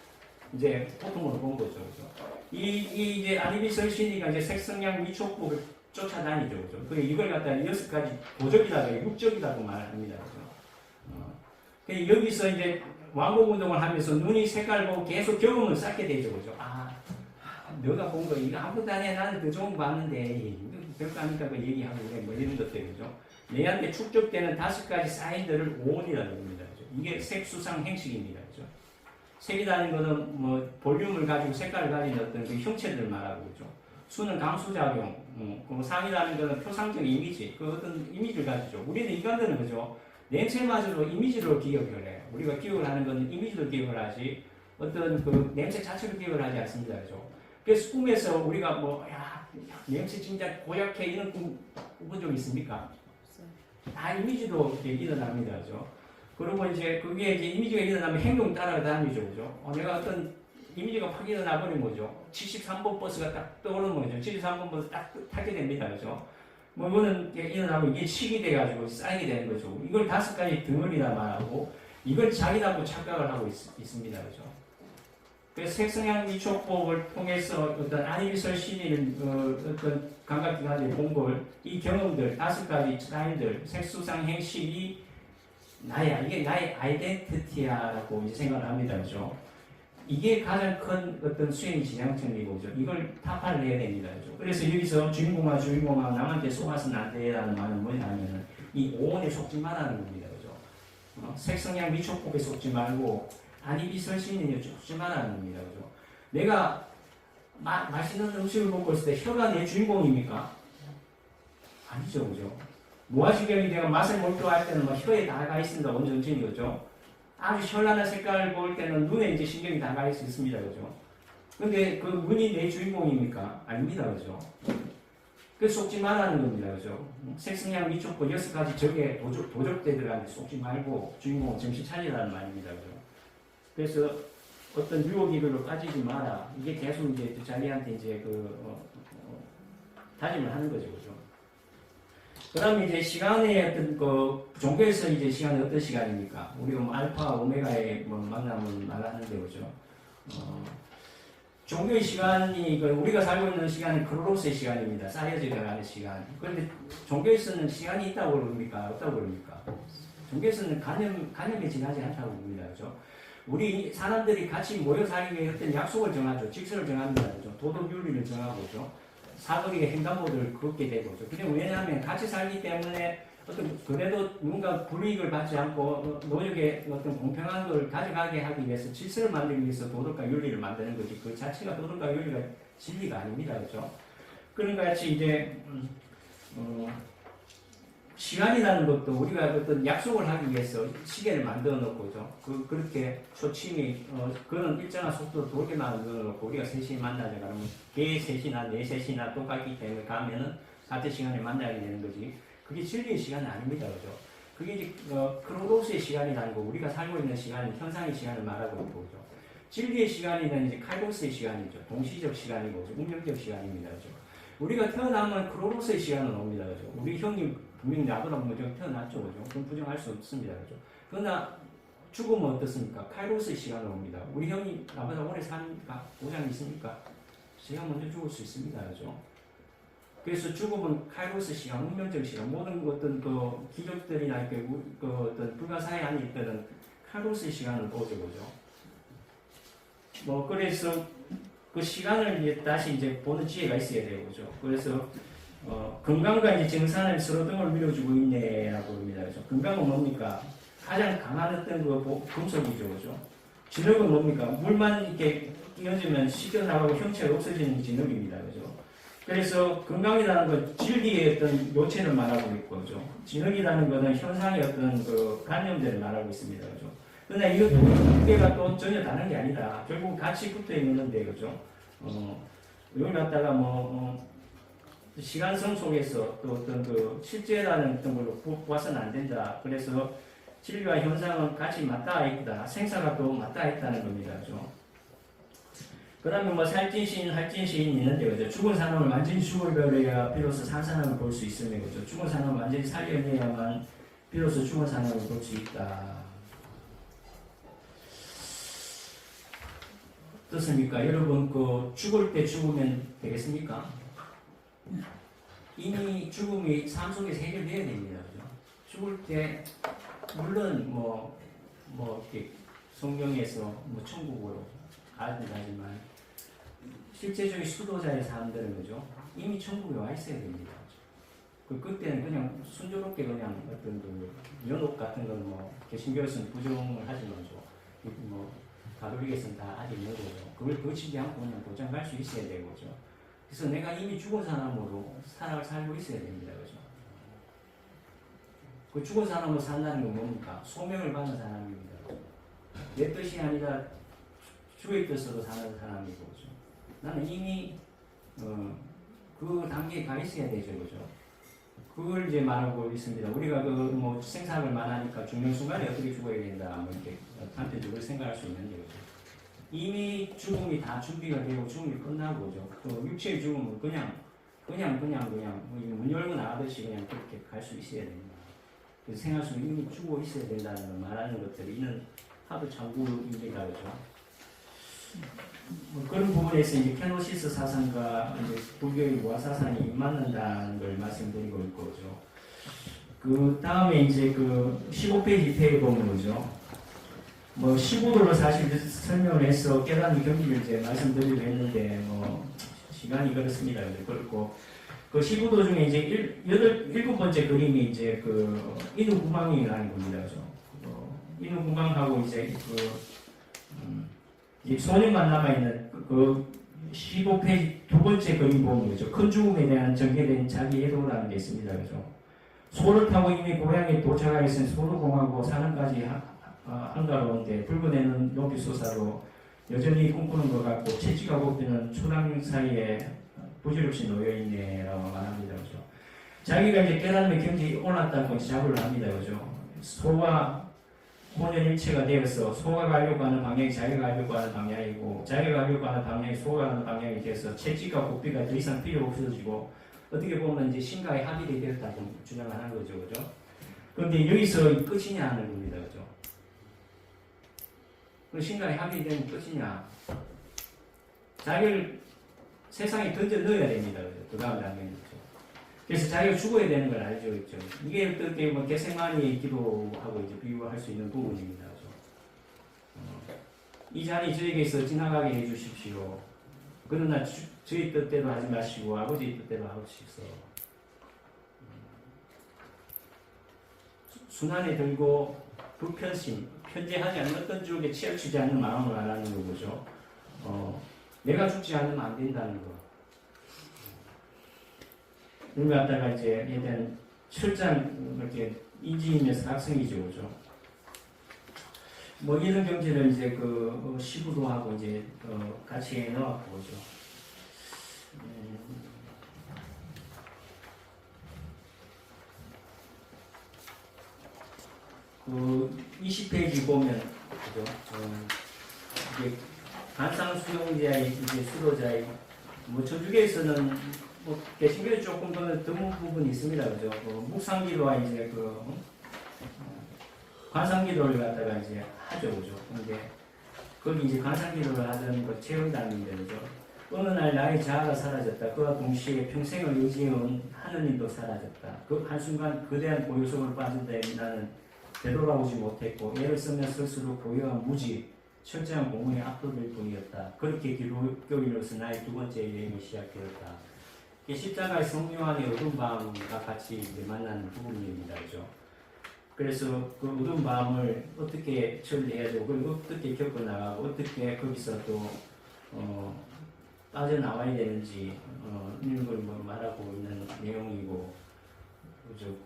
이제 고통으로 본 거죠. 그죠? 이제 아니비설신이가 이제 색성량 위촉법을 쫓아다니죠. 그죠? 그래, 이걸 갖다가 6가지 도적이라고, 육적이라고 말합니다. 그죠? 여기서 이제 왕복운동을 하면서 눈이 색깔 보고 계속 경험을 쌓게 되죠. 그죠? 아, 너가 본 거 이거 아무것도 아니야. 나는 그 좋은 거 봤는데 별거 아니까 그 얘기하고 그래. 뭐 이런 것들 그죠? 내한테 축적되는 5가지 사인들을 오온이라고 합니다. 그죠? 이게 색수상 행식입니다. 그죠? 색이라는 것은 뭐 볼륨을 가지고 색깔을 가진 어떤 그 형체들을 말하고 그죠? 수는 감수작용, 그 상이라는 것은 표상적 이미지, 그 어떤 이미지를 가지죠. 우리는 인간들은 그죠? 냄새마저도 이미지로 기억을 해요. 우리가 기억을 하는 것은 이미지로 기억을 하지 어떤 그 냄새 자체로 기억을 하지 않습니다. 그죠? 그래서 꿈에서 우리가 뭐, 야, 냄새 진짜 고약해 이런 꿈 꾼 적 있습니까? 다 이미지로 이렇게 일어납니다. 그죠? 그리고 이제 그게 이제 이미지가 일어나면 행동 따라다니죠. 그죠? 내가 어떤 이미지가 확 일어나 버린 거죠. 73번 버스가 딱 떠오르는 거죠. 73번 버스 딱 타게 됩니다. 그죠? 뭐 이거는 일어나면 이게 식이 돼가지고 쌓이게 되는 거죠. 이걸 5가지 덩어리나 말하고 이걸 자기라고 착각을 하고 있습니다. 그죠? 그래서 색성향 미촉법을 통해서 어떤 안일설 시인을 어떤 감각기관들이 본 걸 이 경험들 5가지 사인들 색수상 행식이 나야 이게 나의 아이덴티티야라고 이제 생각을 합니다. 그죠? 이게 가장 큰 어떤 수행 지향점이고, 그죠? 이걸 타파를 해야 됩니다. 그죠? 그래서 여기서 주인공아 남한테 속아서는 안 돼라는 말은 뭐냐면은 이 오온에 속지 말라는 겁니다. 그죠? 색성향 미촉법에 속지 말고 안이비설신에 속지 말라는 겁니다. 그죠? 내가 맛있는 음식을 먹고 있을 때 혀가 내 주인공입니까? 아니죠. 그죠? 무아지경이 내가 맛을 몰두할 때는 뭐 혀에 다가 있습니다. 원정신이 그죠? 아주 현란한 색깔을 볼 때는 눈에 이제 신경이 다 가 있습니다. 그죠? 근데 그 눈이 내 주인공입니까? 아닙니다. 그죠? 그래서 속지 말라는 겁니다. 그죠? 색성향 미촉법 6가지 적에 도적대들한테 속지 말고 주인공은 정신 차리라는 말입니다. 그죠? 그래서 어떤 유혹이 별로 빠지지 마라. 이게 계속 이제 자기한테 이제 다짐을 하는 거죠. 그죠? 그 다음에 이제 시간의 어떤 종교에서 이제 시간이 어떤 시간입니까? 우리가 뭐 알파, 오메가의 뭐 만남을 말하는데, 그죠? 종교의 시간이, 우리가 살고 있는 시간은 크로노스의 시간입니다. 쌓여져 가는 시간. 그런데 종교에서는 시간이 있다고 그럽니까? 없다고 그럽니까? 종교에서는 가념에 지나지 않다고 봅니다. 그죠? 우리 사람들이 같이 모여 살기 위해 어떤 약속을 정하죠. 직선을 정합니다. 그죠? 도덕 윤리를 정하고, 그죠? 사거리의 횡단보도를 걷게 되고, 그냥 왜냐하면 같이 살기 때문에 어떤 그래도 누군가 불이익을 받지 않고 노력의 어떤 공평한 걸 가져가게 하기 위해서 질서를 만들기 위해서 도덕과 윤리를 만드는 거지 그 자체가 도덕과 윤리가 진리가 아닙니다. 그렇죠? 그런 같이 이제 시간이라는 것도 우리가 어떤 약속을 하기 위해서 시계를 만들어 놓고죠. 그렇게 초침이 그런 일정한 속도로 돌게 만들어 놓고 우리가 3시에 만나자 그러면 걔 3시나 내 3시나 똑같기 때문에 가면은 같은 시간에 만나게 되는 거지. 그게 진리의 시간은 아닙니다. 그죠? 그게 이제 크로노스의 시간이라는 거 우리가 살고 있는 시간은 현상의 시간을 말하고 있고 그죠? 진리의 시간이는 이제 칼로스의 시간이죠. 동시적 시간이고 운명적 시간입니다. 그죠? 우리가 태어나면 크로노스의 시간은 옵니다. 그죠? 우리 형님 분명히 아브라함 먼저 태어났죠. 그죠? 그건 부정할 수 없습니다. 그죠? 그러나 죽으면 어떻습니까? 카이로스의 시간은 옵니다. 우리 형이 나보다 오래 사니까 보장이 있습니까? 제가 먼저 죽을 수 있습니다. 그죠? 그래서 죽음은 카이로스 시간, 운명적 시간, 모든 어떤 그 기적들이나 그 어떤 불가사의 안에 있던 카이로스의 시간을 보죠. 그죠? 뭐, 그래서 그 시간을 이제 다시 이제 보는 지혜가 있어야 돼요. 그죠? 그래서 건강과 이제 정산을 서로 등을 밀어주고 있네라고 합니다. 그죠? 건강은 뭡니까? 가장 강한 어떤 그 금속이죠. 그죠? 진흙은 뭡니까? 물만 이렇게 끼얹으면 씻겨나가고 형체가 없어지는 진흙입니다. 그죠? 그래서 건강이라는 건 진리의 어떤 요체를 말하고 있고, 그죠? 진흙이라는 것은 현상의 어떤 그 관념들을 말하고 있습니다. 그죠? 그러나 이 두 개가 또 전혀 다른 게 아니라 결국 같이 붙어 있는데, 그죠? 여기 갖다가 시간성 속에서 또 어떤 그 실제라는 어떤 걸로 보아서는 안 된다. 그래서 진리와 현상은 같이 맞닿아 있다. 생사가 또 맞닿아 있다는 겁니다. 그죠? 그 다음에 뭐 살찐시인, 할찐시인이 있는데, 그죠? 죽은 사람을 완전히 죽어버려야 비로소 산 사람을 볼 수 있으면, 그죠? 죽은 사람을 완전히 살려내야만 비로소 죽은 사람을 볼 수 있다. 어떻습니까? 여러분, 죽을 때 죽으면 되겠습니까? 이미 죽음이 삶 속에서 해결돼야 됩니다. 그죠? 죽을 때, 물론, 이렇게 성경에서 뭐 천국으로 가든 가지만 실제적인 수도자의 사람들은 그죠? 이미 천국에 와 있어야 됩니다. 그때는 그냥 순조롭게 그냥 어떤 그 연옥 같은 걸 뭐 개신교에서는 부정을 하지만 뭐 가톨릭에서는 다 아직 있는 거죠. 그걸 거치지 않고 그냥 보장할 수 있어야 되고죠. 그래서 내가 이미 죽은 사람으로 살고 있어야 됩니다. 그죠? 그 죽은 사람으로 산다는 건 뭡니까? 소명을 받는 사람입니다. 내 뜻이 아니라 주의 뜻으로 사는 사람이고, 그죠? 나는 이미 그 단계에 가 있어야 되죠, 그죠? 그걸 이제 말하고 있습니다. 우리가 뭐 생사를 말하니까 죽는 순간에 어떻게 죽어야 된다, 뭐 이렇게 단편적으로 생각할 수 있는데, 그죠? 이미 죽음이 다 준비가 되고 죽음이 끝나고, 그죠? 그 육체의 죽음은 그냥 문 열고 나가듯이 그냥 그렇게 갈 수 있어야 됩니다. 그래서 생활 속에 이미 죽어 있어야 된다는 걸 말하는 것들이 이는 하도 참고입니다, 그죠? 뭐 그런 부분에서 이제 케노시스 사상과 이제 불교의 무아 사상이 맞는다는 걸 말씀드리고 있고, 그죠? 그 다음에 이제 그 15페이지 페이지 보면, 그죠? 뭐 15도로 사실 설명을 해서 깨닫는 경지를 이제 말씀드리려 했는데, 뭐 시간이 그렇습니다. 그렇고, 그 15도 중에 이제 7번째 그림이 이제 그 인후구망이라는 겁니다. 그죠? 인후구망하고 이제 이 소년만 남아있는 그 15페이지 두 번째 그림 보면, 그죠? 큰 죽음에 대한 전개된 자기 애도라는 게 있습니다. 그죠? 소를 타고 이미 고향에 도착하였으니 소를 공하고 사는까지 한가로운데 붉은 애는 높이 솟아도 여전히 꿈꾸는 것 같고 채찍과 고삐는 초당 사이에 부질없이 놓여있네라고 말합니다. 그죠? 자기가 이제 깨달음의 경지에 올랐다고 자부를 합니다. 그죠? 소와 혼연일체가 되어서 소가 가려고 하는 방향이 자기가 가려고 하는 방향이고 자기가 가려고 하는 방향이 소가 가는 방향이 되어서 채찍과 고삐가 더 이상 필요 없어지고 어떻게 보면 이제 신과의 합일이 되었다고 주장을 하는 거죠. 그죠? 그런데 여기서 끝이냐 하는 겁니다. 그죠? 그 신과의 합일이 되면 끝이냐? 자기를 세상에 던져 넣어야 됩니다. 그죠? 그 다음 단계는. 그래서 자기가 죽어야 되는 걸 알죠. 그죠? 이게 어떻게 뭐 겟세마니의 기도하고 이제 비유할 수 있는 부분입니다. 그죠? 이 자리 저에게서 지나가게 해주십시오. 그러나 저희 뜻대로 하지 마시고 아버지 뜻대로 하옵시소. 순환에 들고 불편심, 편재하지 않는 어떤 주옥에 치우치지 않는 마음을 하라는 거죠. 내가 죽지 않으면 안 된다는 거. 이걸 갖다가 이제 얘는 철저한 이렇게 인지이면서 각성이죠, 그죠? 뭐 이런 경지를 이제 그 시부도 하고 이제 같이 해놓았고, 그죠? 그 20페이지 보면, 그죠? 이게 간상 수용자의 이제 수도자의 뭐 저주계에서는 뭐 개신교에 조금 더 드문 부분이 있습니다, 그죠? 묵상기도와 이제 관상기도를 갖다가 이제 하죠, 그죠? 근데 거기 이제 관상기도를 하던 그 체험단인데, 그죠? 어느 날 나의 자아가 사라졌다. 그와 동시에 평생을 의지해온 하느님도 사라졌다. 그 한순간 거대한 고요 속으로 빠진 다음에 나는 되돌아오지 못했고 애를 쓰면 쓸수록 고요한 무지, 철저한 공허에 압도될 뿐이었다. 그렇게 기독교인으로서 나의 두 번째 여행이 시작되었다. 십자가의 성령안의 어두운 밤과 같이 이제 만나는 부분입니다. 그죠? 그래서 그 어두운 밤을 어떻게 처리해야 되고, 그걸 어떻게 겪어나가고, 어떻게 거기서 또, 빠져나와야 되는지, 이런 걸 뭐 말하고 있는 내용이고, 그죠?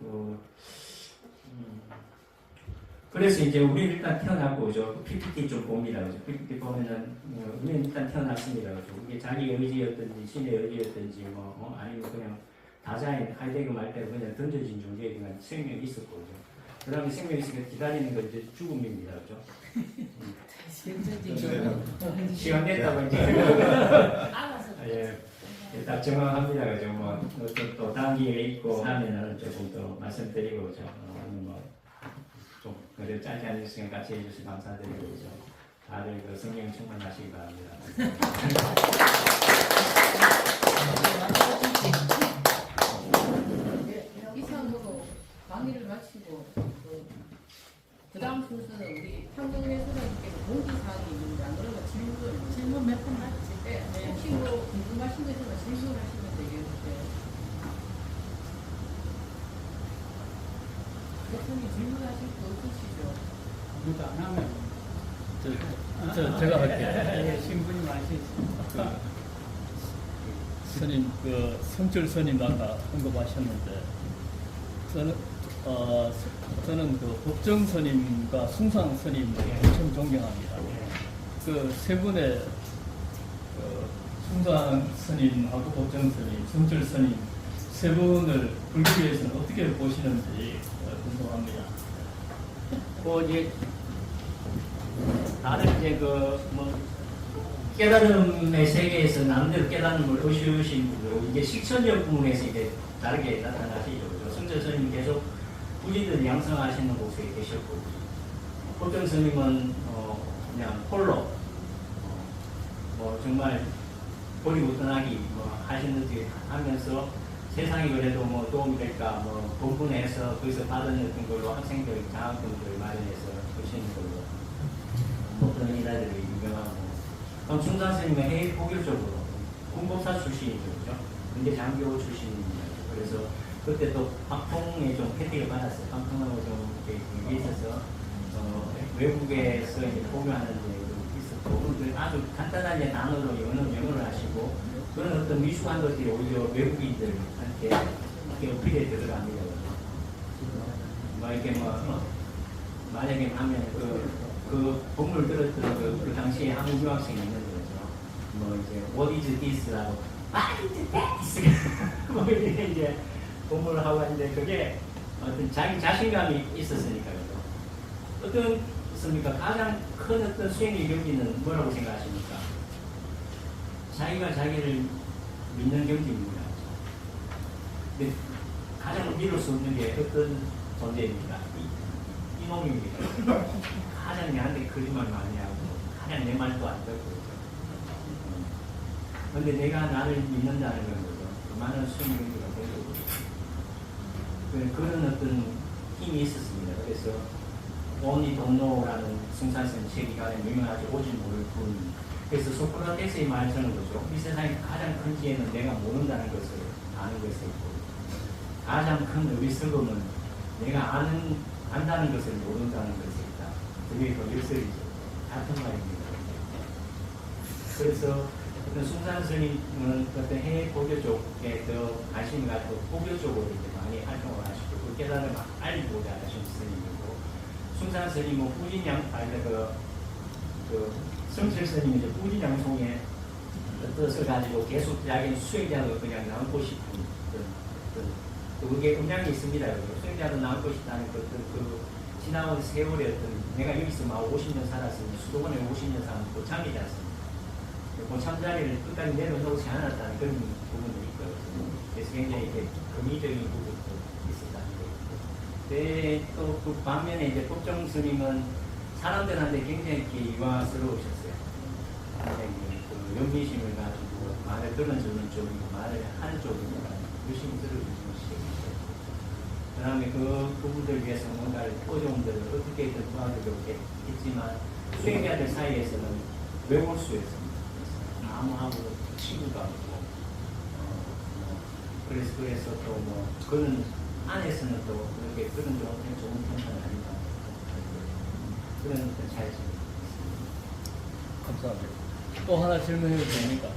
그래서 이제 우리 일단 태어났고, 그죠? PPT 좀 봅니다. 그죠? PPT 보면은, 우리는 일단 태어났습니다. 그죠? 이게 자기 의지였든지, 신의 의지였든지, 아니면 그냥 다자인 하이데그 말대로 그냥 던져진 존재에 그냥 생명이 있었고, 그죠? 그 다음에 생명이 있으니까 기다리는 건 이제 죽음입니다. 그죠? 시간 됐다고 이제. 예, 딱 정확합니다. 그죠? 뭐, 또 단기에 있고 하면은 조금 더 말씀드리고, 그죠? 좀 그래 짧지 않은 시간 같이 해주셔서 감사드리고, 그죠? 다들 그 성령 충만하시기 바랍니다. 이상으로 강의를 마치고 그 다음 다음 순서는 우리 황정래소장님께서 공지사항이 있는데 안 그러면 질문 몇 번 하지? 네, 혹시 뭐 궁금하신 거 있으면 질문하시면 되겠는데 대통령이 질문하실 거 없으시죠? 아무도 안 하면 제가 할게요. 예, 신분이 많으시죠. 스님, 성철 스님 아까 언급하셨는데, 저는 그 법정 스님과 숭상 스님을 엄청 존경합니다. 그 세 분의 숭상 스님하고 법정 스님, 성철 스님 세 분을 불교에서는 어떻게 보시는지 궁금합니다. 이제 다들 이제 깨달음의 세계에서 나름대로 깨달음을 얻으신 분들, 이게 실천적 부분에서 이제 다르게 나타나시죠. 그죠? 성철 스님 계속 부지들 양성하시는 곳에 계셨고, 법정 스님은 그냥 홀로 정말 버리고 떠나기 하시는지 하면서 세상이 그래도 도움이 될까 본분해서 거기서 받은 어떤 걸로 학생들 장학금을 마련해서 하시는 걸로 그런 일화들이 유명하고, 그럼 중산 스님은 해외 포교적으로 군법사 출신이죠. 그죠? 근데 장교 출신입니다. 그래서 그때 또 학통에 좀 혜택을 받았어요. 학통하고 좀 이렇게 있어서 외국에서 이제 포교하는 데 있었고, 아주 간단한 단어로 영어를 하시고, 그런 어떤 미숙한 것들이 오히려 외국인들한테 이렇게 어필에 들어갑니다. 이렇게 만약에 하면 그 본문을 들었던 그 당시에 한국 유학생이 있는 거죠. 이제 what is this라고 what is this 이렇게 이제 본문을 하고 하는데, 그게 어떤 자기 자신감이 있었으니까요. 어떻습니까? 가장 큰 어떤 수행의 경지는 뭐라고 생각하십니까? 자기가 자기를 믿는 경지입니다. 근데 가장 믿을 수 없는 게 어떤 존재입니까? 이놈입니다. 가장 내한테 거짓말 많이 하고, 가장 내 말도 안 듣고. 근데 내가 나를 믿는다는 건 거죠. 많은 수행 경지가 되고. 그런 어떤 힘이 있었습니다. 그래서 Only Don't Know라는 숭산스님 책이 가장 유명하죠. 오직 모를 뿐. 그래서 소크라테스의 말처럼 거죠. 이 세상의 가장 큰 지혜는 내가 모른다는 것을 아는 것이 있고, 가장 큰 어리석음은 내가 안다는 것을 모른다는 것이 있다. 그게 더 역설이죠. 같은 말입니다. 그래서 어떤 숭산스님은 어떤 해외 포교 쪽에 더 관심이 가지고 포교 쪽으로 이제 많이 활동을 하시고, 그 깨달음을 알리고자 하시는 스님이고, 숭산 스님은 뿌진양, 성철 스님은 이제 뿌진양송의 뜻을 가지고 계속 자기는 수행자로 그냥 남고 싶은 그게 음양이 있습니다. 수행자로 남고 싶다는 그 지나온 세월의 어떤 내가 여기서 막 50년 살았으니 수도원에 50년 사면 고참이지 않습니까? 고참 자리를 끝까지 내려놓지 않았다는 그런 부분도 있거든요. 그래서 굉장히 이제 금의적인 부분도 있었다는 거고. 또 그 반면에 이제 법정 스님은 사람들한테 굉장히 유아스러우셨어요. 굉장히 그 연민심을 가지고 말을 들어주는 쪽이고 말을 하는 쪽이고 열심히 들어주는 식이죠. 그 다음에 그 부부들 위해서 뭔가를 어려움들을 어떻게든 도와주려고 했지만 수행자들 사이에서는 외울 수 있습니다. 아무하고 친구가 없고 그래서 또 그런 안에서는 또 그렇게 그런 좋은 평가는 아니다. 그런 어떤 차이점이 있습니다. 감사합니다. 또 하나 질문해도 됩니까?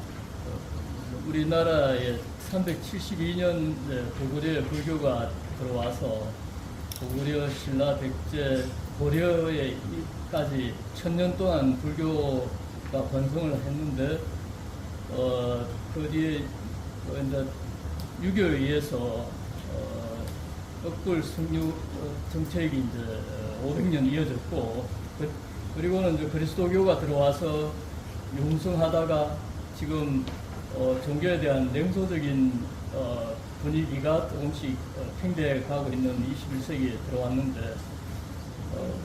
우리나라에 372년 고구려에 불교가 들어와서 고구려, 신라, 백제, 고려에까지 1000년 동안 불교가 번성을 했는데 그 뒤에 이제 유교에 의해서 억불 승류 정책이 이제 500년 이어졌고, 그리고는 이제 그리스도교가 들어와서 융성하다가 지금 종교에 대한 냉소적인 분위기가 조금씩 팽배해 가고 있는 21세기에 들어왔는데,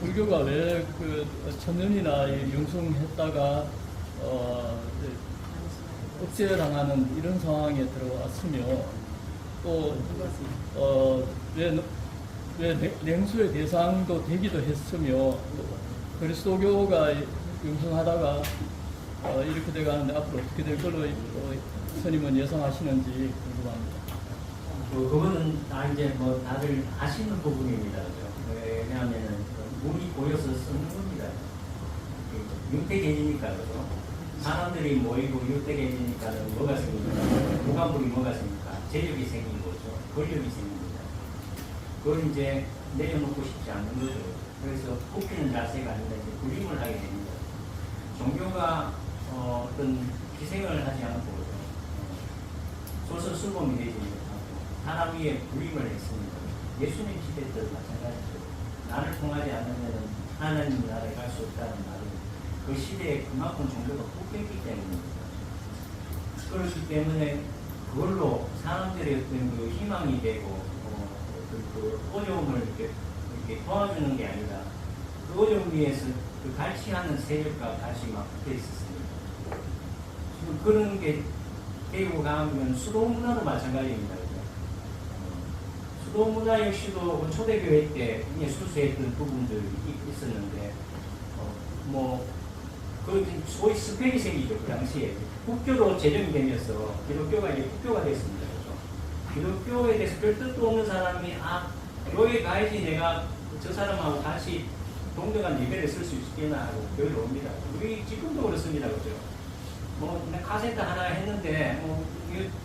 불교가 왜 그 1000년이나 융성했다가 억제당하는 이런 상황에 들어왔으며, 또 왜 냉수의 대상도 되기도 했으며 그리스도교가 융성하다가 이렇게 돼가는데 앞으로 어떻게 될 걸로 스님은 예상하시는지 궁금합니다. 그거는 다 이제 뭐 다들 아시는 부분입니다. 그죠? 왜냐하면은 물이 고여서 썩는 겁니다. 육대계니까 그죠? 사람들이 모이고 육대계니까는 뭐가 생깁니까? 무가물이 뭐가 생깁니까? 재력이 생긴 거죠. 권력이 생깁니다. 그걸 이제 내려놓고 싶지 않는 거죠. 그래서 굽히는 자세가 아니라 이제 불림을 하게 됩니다. 종교가 어떤 희생을 하지 않고 소설수범이 되지 못하고 사람 위에 불임을 했습니다. 예수님 시대 때도 마찬가지죠. 나를 통하지 않으면 하나님 나라에 갈 수 없다는 말은 그 시대에 그만큼 종교가 굽혔기 때문입니다. 그렇기 때문에 그걸로 사람들의 어떤 그 희망이 되고 그 어려움을 이렇게 도와주는 게 아니라 그 어려움 위에서 그 갈취하는 세력과 같이 막 붙어 있었습니다. 지금 그런 게 되고 가면 수도 문화도 마찬가지입니다. 수도 문화 역시도 초대교회 때 수수했던 부분들이 있었는데 그 소위 스펙이 생기죠. 그 당시에 국교로 제정이 되면서 기독교가 이제 국교가 됐습니다. 그렇죠? 기독교에 대해서 별 뜻도 없는 사람이 교회 가야지 내가 저 사람하고 같이 동등한 예배를 쓸 수 있겠나 하고 교회로 옵니다. 우리 지금도 그렇습니다. 그렇죠? 카세트 하나 했는데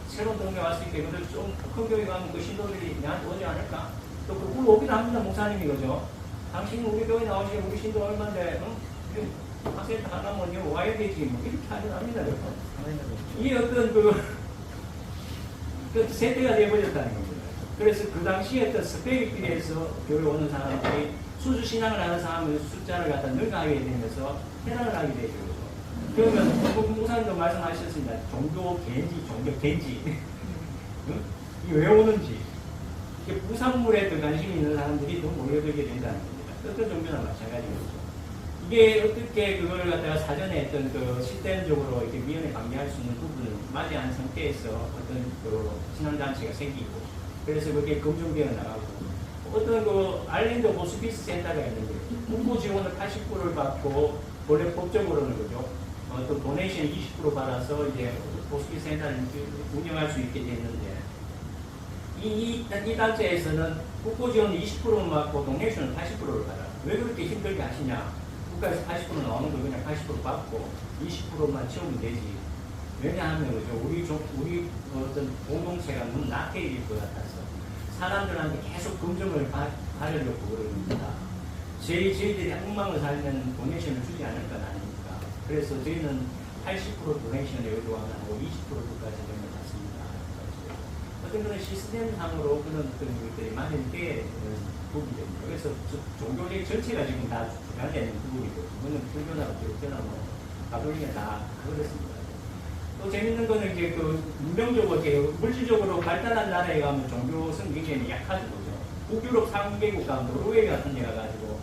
새로운 동네 왔을 때 그들 좀 큰 교회 가면 그 신도들이 나한테 오지 않을까? 또 그걸 오기도 합니다. 목사님이 그죠? 당신이 우리 교회 나오시면 우리 신도 얼마인데 카세트 하나면 와야 되지 이렇게 하진 않습니다. 이게 어떤 그 세대가 되어버렸다는 겁니다. 그래서 그 당시에 어떤 스펙에 비해서 교회 오는 사람들이 수주신앙을 하는 사람의 숫자를 갖다 늘어나게 되면서 해당을 하게 되죠. 그러면 목사님도 말씀하셨습니다. 종교 겐지 응? 이게 왜 오는지 이게 부산물에 더 관심이 있는 사람들이 더 몰려들게 된다는 겁니다. 어떤 종교나 마찬가지죠. 이게 어떻게 그걸 갖다가 사전에 어떤 그 시스템적으로 이렇게 미연에 방지할 수 있는 부분을 맞이한 상태에서 어떤 그 신앙단체가 생기고 그래서 그게 검증되어 나가고 어떤 그 아일랜드 호스피스 센터가 있는데 국고 지원을 80%를 받고 원래 법적으로는 그죠. 또 도네이션 20% 받아서 이제 호스피스 센터를 운영할 수 있게 됐는데 이 단체에서는 국고 지원 20%는 받고 도네이션은 80%를 받아. 왜 그렇게 힘들게 하시냐? 국가에서 80% 나오는 걸 그냥 80% 받고 20%만 채우면 되지. 왜냐하면 그죠. 우리 어떤 공동체가 너무 낙해질 것 같아서 사람들한테 계속 검증을 하려고 그럽니다. 저희들이 엉망을 살면 도네이션을 주지 않을 건 아닙니까? 그래서 저희는 80% 도네이션에 의도하고 20%까지 되는 것 같습니다. 어떤 그런 시스템상으로 그런 어떤 것들이 마련되는 부분이 됩니다. 그래서 종교계 전체가 지금 다 중단되는 부분이고, 이거는 불교나 기독교나 가톨릭이나 다 그렇습니다. 또 재밌는 거는 이제 그 문명적으로, 물질적으로 발달한 나라에 가면 종교성 굉장히 약하죠. 북유럽 3개국 가면 노르웨이 같은 데 가가지고,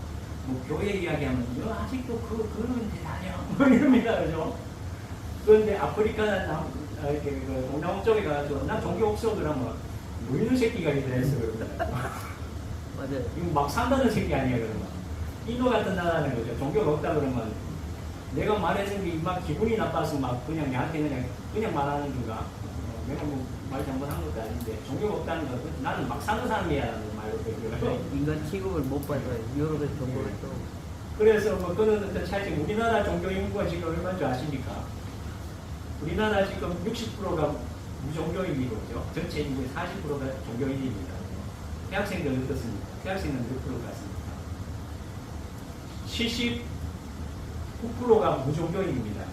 교회 이야기하면, 아직도 그런 데 다녀. 이럽니다. 그죠? 그런데 아프리카나 이렇게 동남아 쪽에 가가지고, 난 종교 없어. 그러면, 뭐 이런 새끼가 있어. 맞아요. 이거 막 산다는 새끼 아니에요. 그러면. 인도 같은 나라는 거죠. 종교가 없다 그러면, 내가 말하는 게 막 기분이 나빠서 막 그냥 나한테 그냥 말하는 건가? 내가 말 잘못한 것도 아닌데 종교가 없다는 거 나는 막 사는 사람이야라는 말로 되고요. 인간 취급을 못 받아요. 유럽의 종교를 또. 그래서 그는 어떤 차이점. 우리나라 종교 인구가 지금 얼마인 줄 아십니까? 우리나라 지금 60%가 무종교인이고 그죠? 전체 인구의 40%가 종교인입니다. 대학생들 어떻습니까? 대학생은 몇 프로 같습니까? 79%가 무종교인입니다.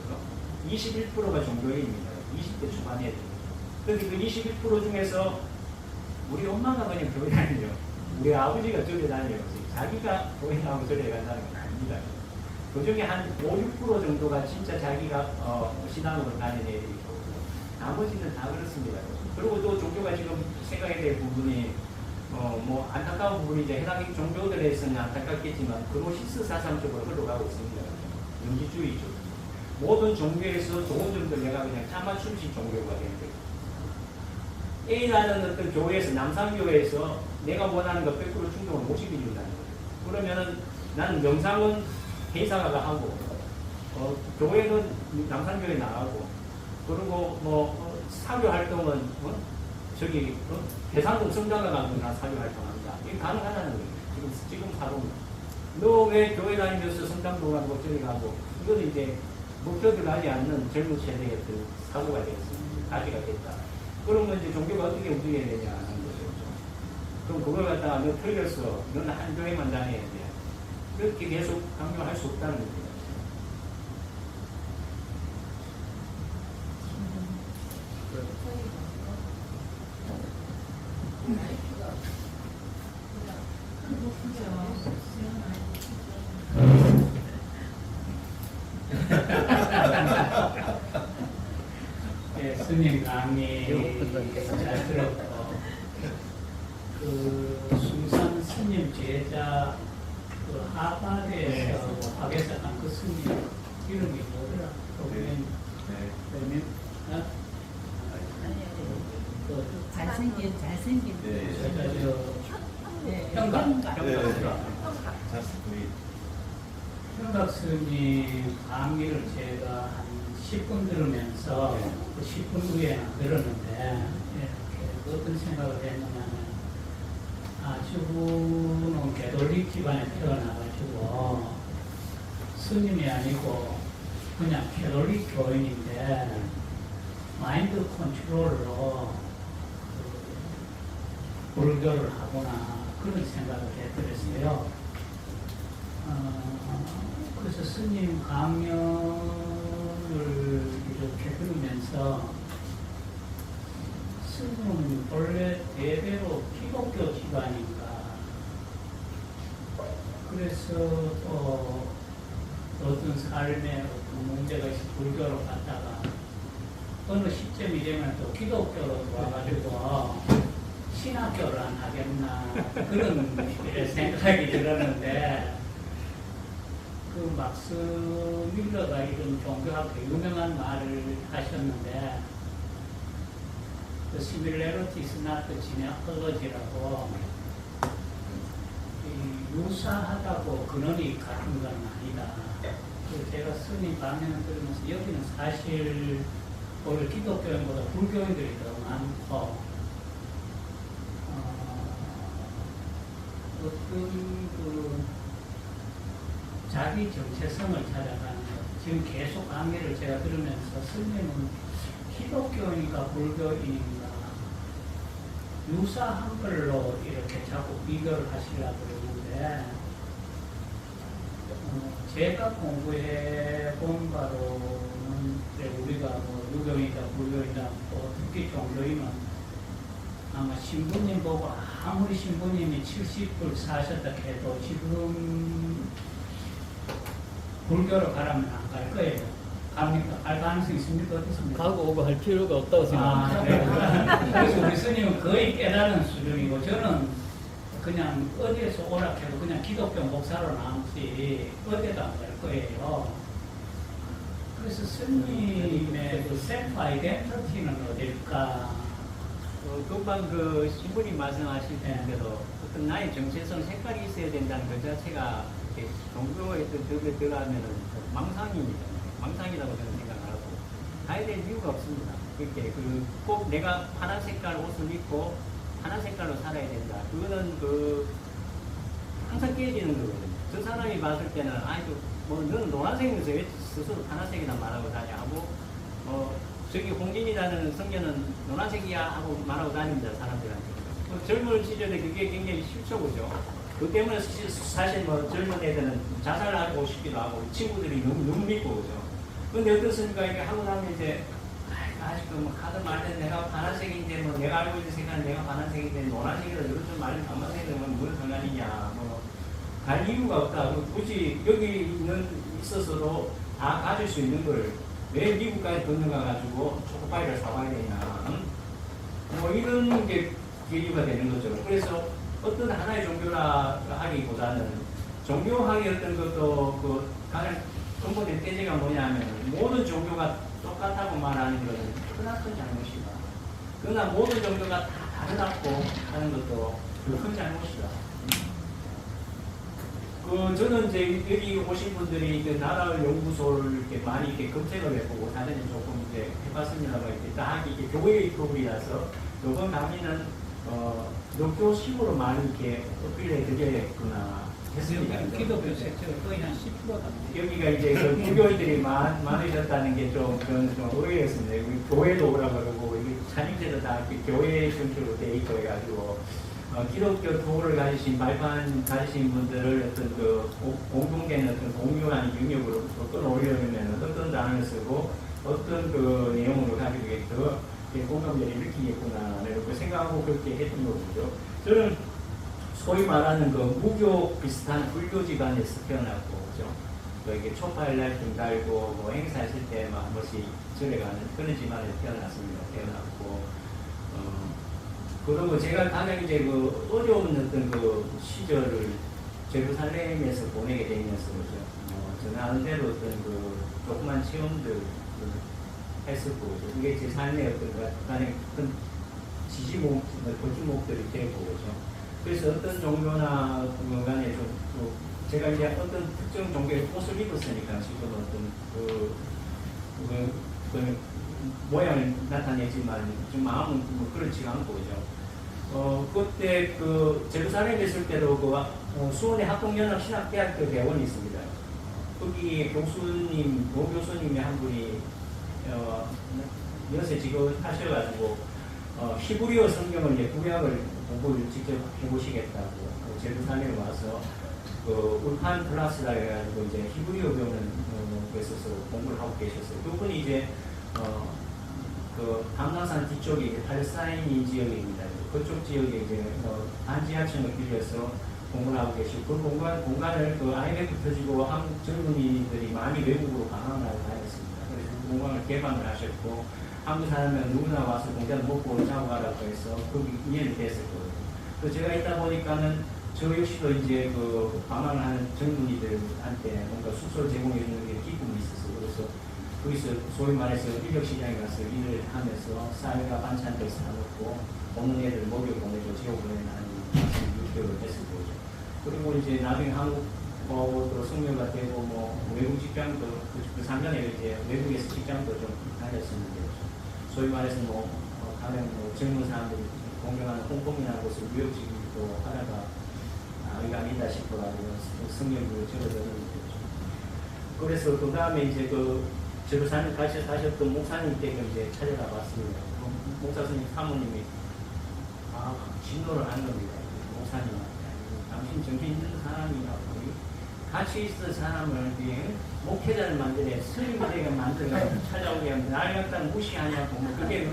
21%가 종교인입니다. 20대 초반에. 그런데 그 21% 중에서 우리 엄마가 그냥 교회 다녀요. 우리 아버지가 교회 다녀요. 자기가 교회 나오고 교회 간다는 건 아닙니다. 그 중에 한 5, 6% 정도가 진짜 자기가 신앙으로 다니는 애들이 있고 나머지는 다 그렇습니다. 그리고 또 종교가 지금 생각해야 될 부분이 뭐 안타까운 부분이 이제 해당 종교들에서는 안타깝겠지만 그노시스 사상 쪽으로 흘러가고 있습니다. 영지주의죠. 모든 종교에서 좋은 점들 내가 그냥 짜맞춤식 종교가 되는 거예요. A라는 어떤 교회에서 남산교회에서 내가 원하는 거 100% 충족을 못 시켜준다는 거예요. 그러면은 나는 명상은 회사가 하고, 교회는 남산교회 나가고, 그리고 사교 활동은 대상동 성당에 가서 나 사교 활동한다. 이게 가능하다는 거예요. 지금 사고는. 너 왜 교회 다니면서 성당도 가고 저기 가고, 이거는 이제 목표를 하지 않는 젊은 세대의 어떤 사고가 되겠습니다. 가지가 됐다. 그러면 이제 종교가 어떻게 움직여야 되냐 하는 거죠. 그럼 그걸 갖다가 너 틀렸어. 너는 한 교회만 다녀야 돼. 그렇게 계속 강요할 수 없다는 겁니다. 네, 스님 강의 잘 들었고, 그 숭산 스님 제자 그 하바드에서 하겠었던 그 스님 이름이 뭐더라? 잘생긴 현각 스님 강의를 제가 한 10분 들으면서 그 10분 후에 들었는데 이렇게 어떤 생각을 했느냐면 저분은 개돌릭 집안에 태어나가지고 스님이 아니고 그냥 개돌릭 교인인데 마인드 컨트롤로 불교를 하거나 그런 생각을 해드렸어요. 그래서 스님 강연을 이렇게 들으면서 스님은 원래 대대로 기독교 집안인가, 그래서 또 어떤 삶에 어떤 문제가 있어 불교로 갔다가 어느 시점이 되면 또 기독교로 와가지고 신학교를 안 하겠나 그런 생각이 들었는데, 그 막스 밀러가 이런 종교학교 유명한 말을 하셨는데, 그 시밀레리티 is not genealogy라고 유사하다고 근원이 같은 건 아니다. 그래서 제가 스님 강연을 들으면서 여기는 사실 오히려 기독교인보다 불교인들이 더 많고, 어떤 그 자기 정체성을 찾아가는 것. 지금 계속 강의를 제가 들으면서 스님은 기독교인가 불교인인가 유사한 걸로 이렇게 자꾸 비교를 하시려고 그러는데, 제가 공부해 본 바로는 우리가 유교인이다 불교인이다 특히 종교인은 아마 신부님 보고 아무리 신부님이 70불 사셨다 해도 지금 불교로 가라면 안 갈 거예요. 갑니까? 갈 가능성이 있습니까? 어떻습니까? 가고 오고 할 필요가 없다고 생각합니다. 네. 그래서 우리 스님은 거의 깨달은 수준이고, 저는 그냥 어디에서 오락해도 그냥 기독교 목사로 남지 어디에도 안 갈 거예요. 그래서 스님의 그 셀프 아이덴티티는 어딜까? 금방 그 신부님 말씀하실 때도 어떤 나의 정체성 색깔이 있어야 된다는 것 자체가 종교에 들어가면은 망상입니다. 망상이라고 저는 생각하고 가야 될 이유가 없습니다. 그렇게 꼭 내가 파란 색깔 옷을 입고 파란 색깔로 살아야 된다. 그거는 항상 깨지는 거거든요. 저 사람이 봤을 때는 너는 노란색이면서 왜 스스로 파란색이나 말하고 다냐 하고 저기 홍진이라는 성녀는 노란색이야 하고 말하고 다닙니다. 사람들한테. 젊은 시절에 그게 굉장히 싫죠. 그 때문에 사실 젊은 애들은 자살하고 싶기도 하고 친구들이 너무 믿고 그죠. 근데 어떻습니까? 이게 하고 나면 이제 아직도 하든 말든 내가 파란색인데 내가 알고 있는 색깔은 내가 파란색인데 노란색이라 이런 좀 말을 담아내면 무슨 상관이냐. 갈 이유가 없다. 굳이 여기 있어서도 다 가질 수 있는 걸 왜 미국까지 건너가 가지고 초코파이를 사와야 되냐. 이런 게 이유가 되는 거죠. 그래서 어떤 하나의 종교라 하기보다는 종교학의 어떤 것도 가장 근본의 떼제가 뭐냐면 모든 종교가 똑같다고 말하는 것은 크나큰 잘못이다. 그러나 모든 종교가 다 다르다고 하는 것도 큰 잘못이다. 저는 이제 여기 오신 분들이 그 나라연구소를 이렇게 많이 이렇게 검색을 해보고 사전에 조금 이제 해봤습니다만 이렇게 딱 이게 교회의 토불이라서 이번 강의는 녹교식으로 많이 이렇게 어필해 드려야겠구나 했습니다. 기독교 색채가 거의 한 10%다. 여기가 이제 그 무교인들이 많으셨다는 게 좀 의외였습니다. 우리 교회도 오라고 그러고 이게 찬양제도 다 이렇게 교회 중심으로 돼 있고 해가지고 기독교 도를 가지신 발판 가지신 분들을 어떤 그 공동된 어떤 공유한 영역으로 끌어올리려면 어떤 단어를 쓰고 어떤 그 내용으로 가지고 더 공감대를 일으키겠구나 이렇게 생각하고 그렇게 했던 거죠. 저는 소위 말하는 그 무교 비슷한 불교 집안에서 태어났고, 그죠? 이게 초파일날 좀 달고, 뭐 행사했을 때 막 한 번씩 절에 가는 그런 집안에서 태어났고, 그리고 제가 가장 이제 그 어려운 어떤 그 시절을 제루살렘에서 보내게 되면서, 그죠? 저 나름대로 어떤 그 조그만 체험들 했었고, 이게 제 삶의 어떤 가장 큰 거주목들이 되고, 그죠? 그래서 어떤 종교나 간에 좀 제가 이제 어떤 특정 종교의 옷을 입었으니까 지금 어떤 그 모양을 나타내지만 좀 마음은 뭐 그렇지 않고 그죠. 그때 그 제루살렘에 있을 때도 그 수원의 학동연합 신학대학교 대원이 있습니다. 거기 교수님, 교수님이 한 분이 연세 지금 하셔가지고 히브리어 성경을 이제 구약을 공부를 직접 해보시겠다고 제루살렘에 와서 울판 클래스라 해가지고 이제 히브리어 배우는 곳에서 공부를 하고 계셨어요. 그분이 이제 그 감람산 뒤쪽에 팔레스타인 지역입니다. 그쪽 지역에 이제 반지하층을 빌려서 공부를 하고 계시고 그 공간을 그 IMF 터지고 한국 젊은이들이 많이 외국으로 방황을 다녔습니다. 그래서 그 공간을 개방을 하셨고 한국 사람은 누구나 와서 공짜로 먹고 자고 가라고 해서 거기 인연이 됐었거든요. 그래서 제가 있다 보니까는 저 역시도 이제 그 방황을 하는 젊은이들한테 뭔가 숙소를 제공해 주는 게 기쁨이 있었어요. 그래서 거기서 소위 말해서 인력시장에 가서 일을 하면서 쌀과 반찬들 사놓고 오는 애들 먹여 보내고 지어 보내는 한 6개월을 했을 거죠. 그리고 이제 나중에 한국도 승려가 되고 뭐 외국 직장도 그 3년에 이제 외국에서 직장도 좀 다녔었는데 소위 말해서 뭐 가면 뭐 젊은 사람들이 공경하는 홍콩이나 곳을 무역직도 하다가 이거 아니다 싶어가지고 승려를 적어드리는 거죠. 그래서 그 다음에 이제 그 제루살렘 가셨던 목사님 댁을 이제 찾아가 봤습니다. 목사 선생님 사모님이 진노를 하는 겁니다. 목사님한테 당신 정신 있는 사람이라고 같이 있을 사람을 위해 목회자를 만들어 스님이 만들어 찾아오게 하면 나를 갖다 무시하냐고 뭐 그게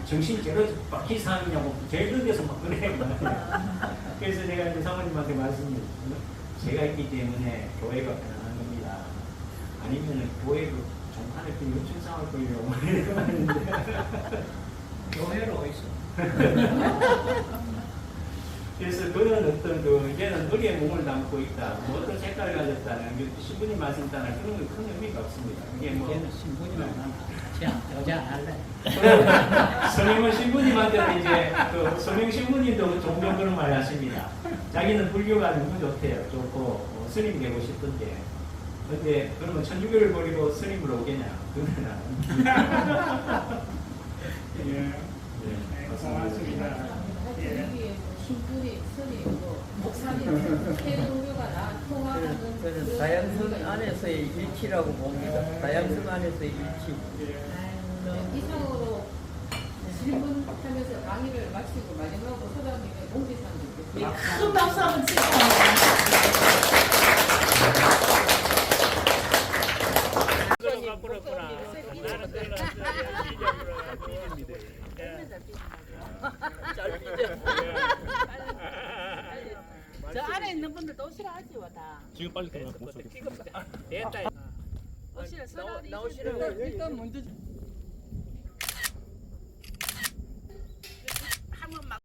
정신 제로 바퀴 사람이냐고 제일 늦어서 막 그래. 그래서 내가 이제 사모님한테 말씀드렸어요. 제가 있기 때문에 교회가 편안한 겁니다. 아니면은 교회 그 종판에 그 요청 싸울 거예요. 이러는데 교회로 있어. 그래서 그런 어떤 이제는 의리의 몸을 담고 있다. 뭐 어떤 색깔을 가졌다는 신부님 말씀 따라 그런 건 큰 의미가 없습니다. 그게 뭐 걔는 신부님을 여자 안 할래. 서명은 신부님한테는 이제 서명 신부님도 종종 그런 말 하십니다. 자기는 불교가 너무 좋대요. 좋고 스님 되고 싶던데. 근데 그러면 천주교를 버리고 스님으로 오겠냐? 그러면 고맙습니다. 신부님, 스님, 목사님, 세 종교가 다 통하는 저는 다양성 안에서의 일치라고 봅니다. 다양성 안에서의 일치. 이상으로 질문하면서 강의를 마치고 마지막으로 소장님의 공지사항을 큰 박수 한번 치고. 저 안에 있는 분들도 오시라 하지 와 다. 지금 빨리 들어가 못 쏘겠어. 오시라 나오시라 일단 먼저.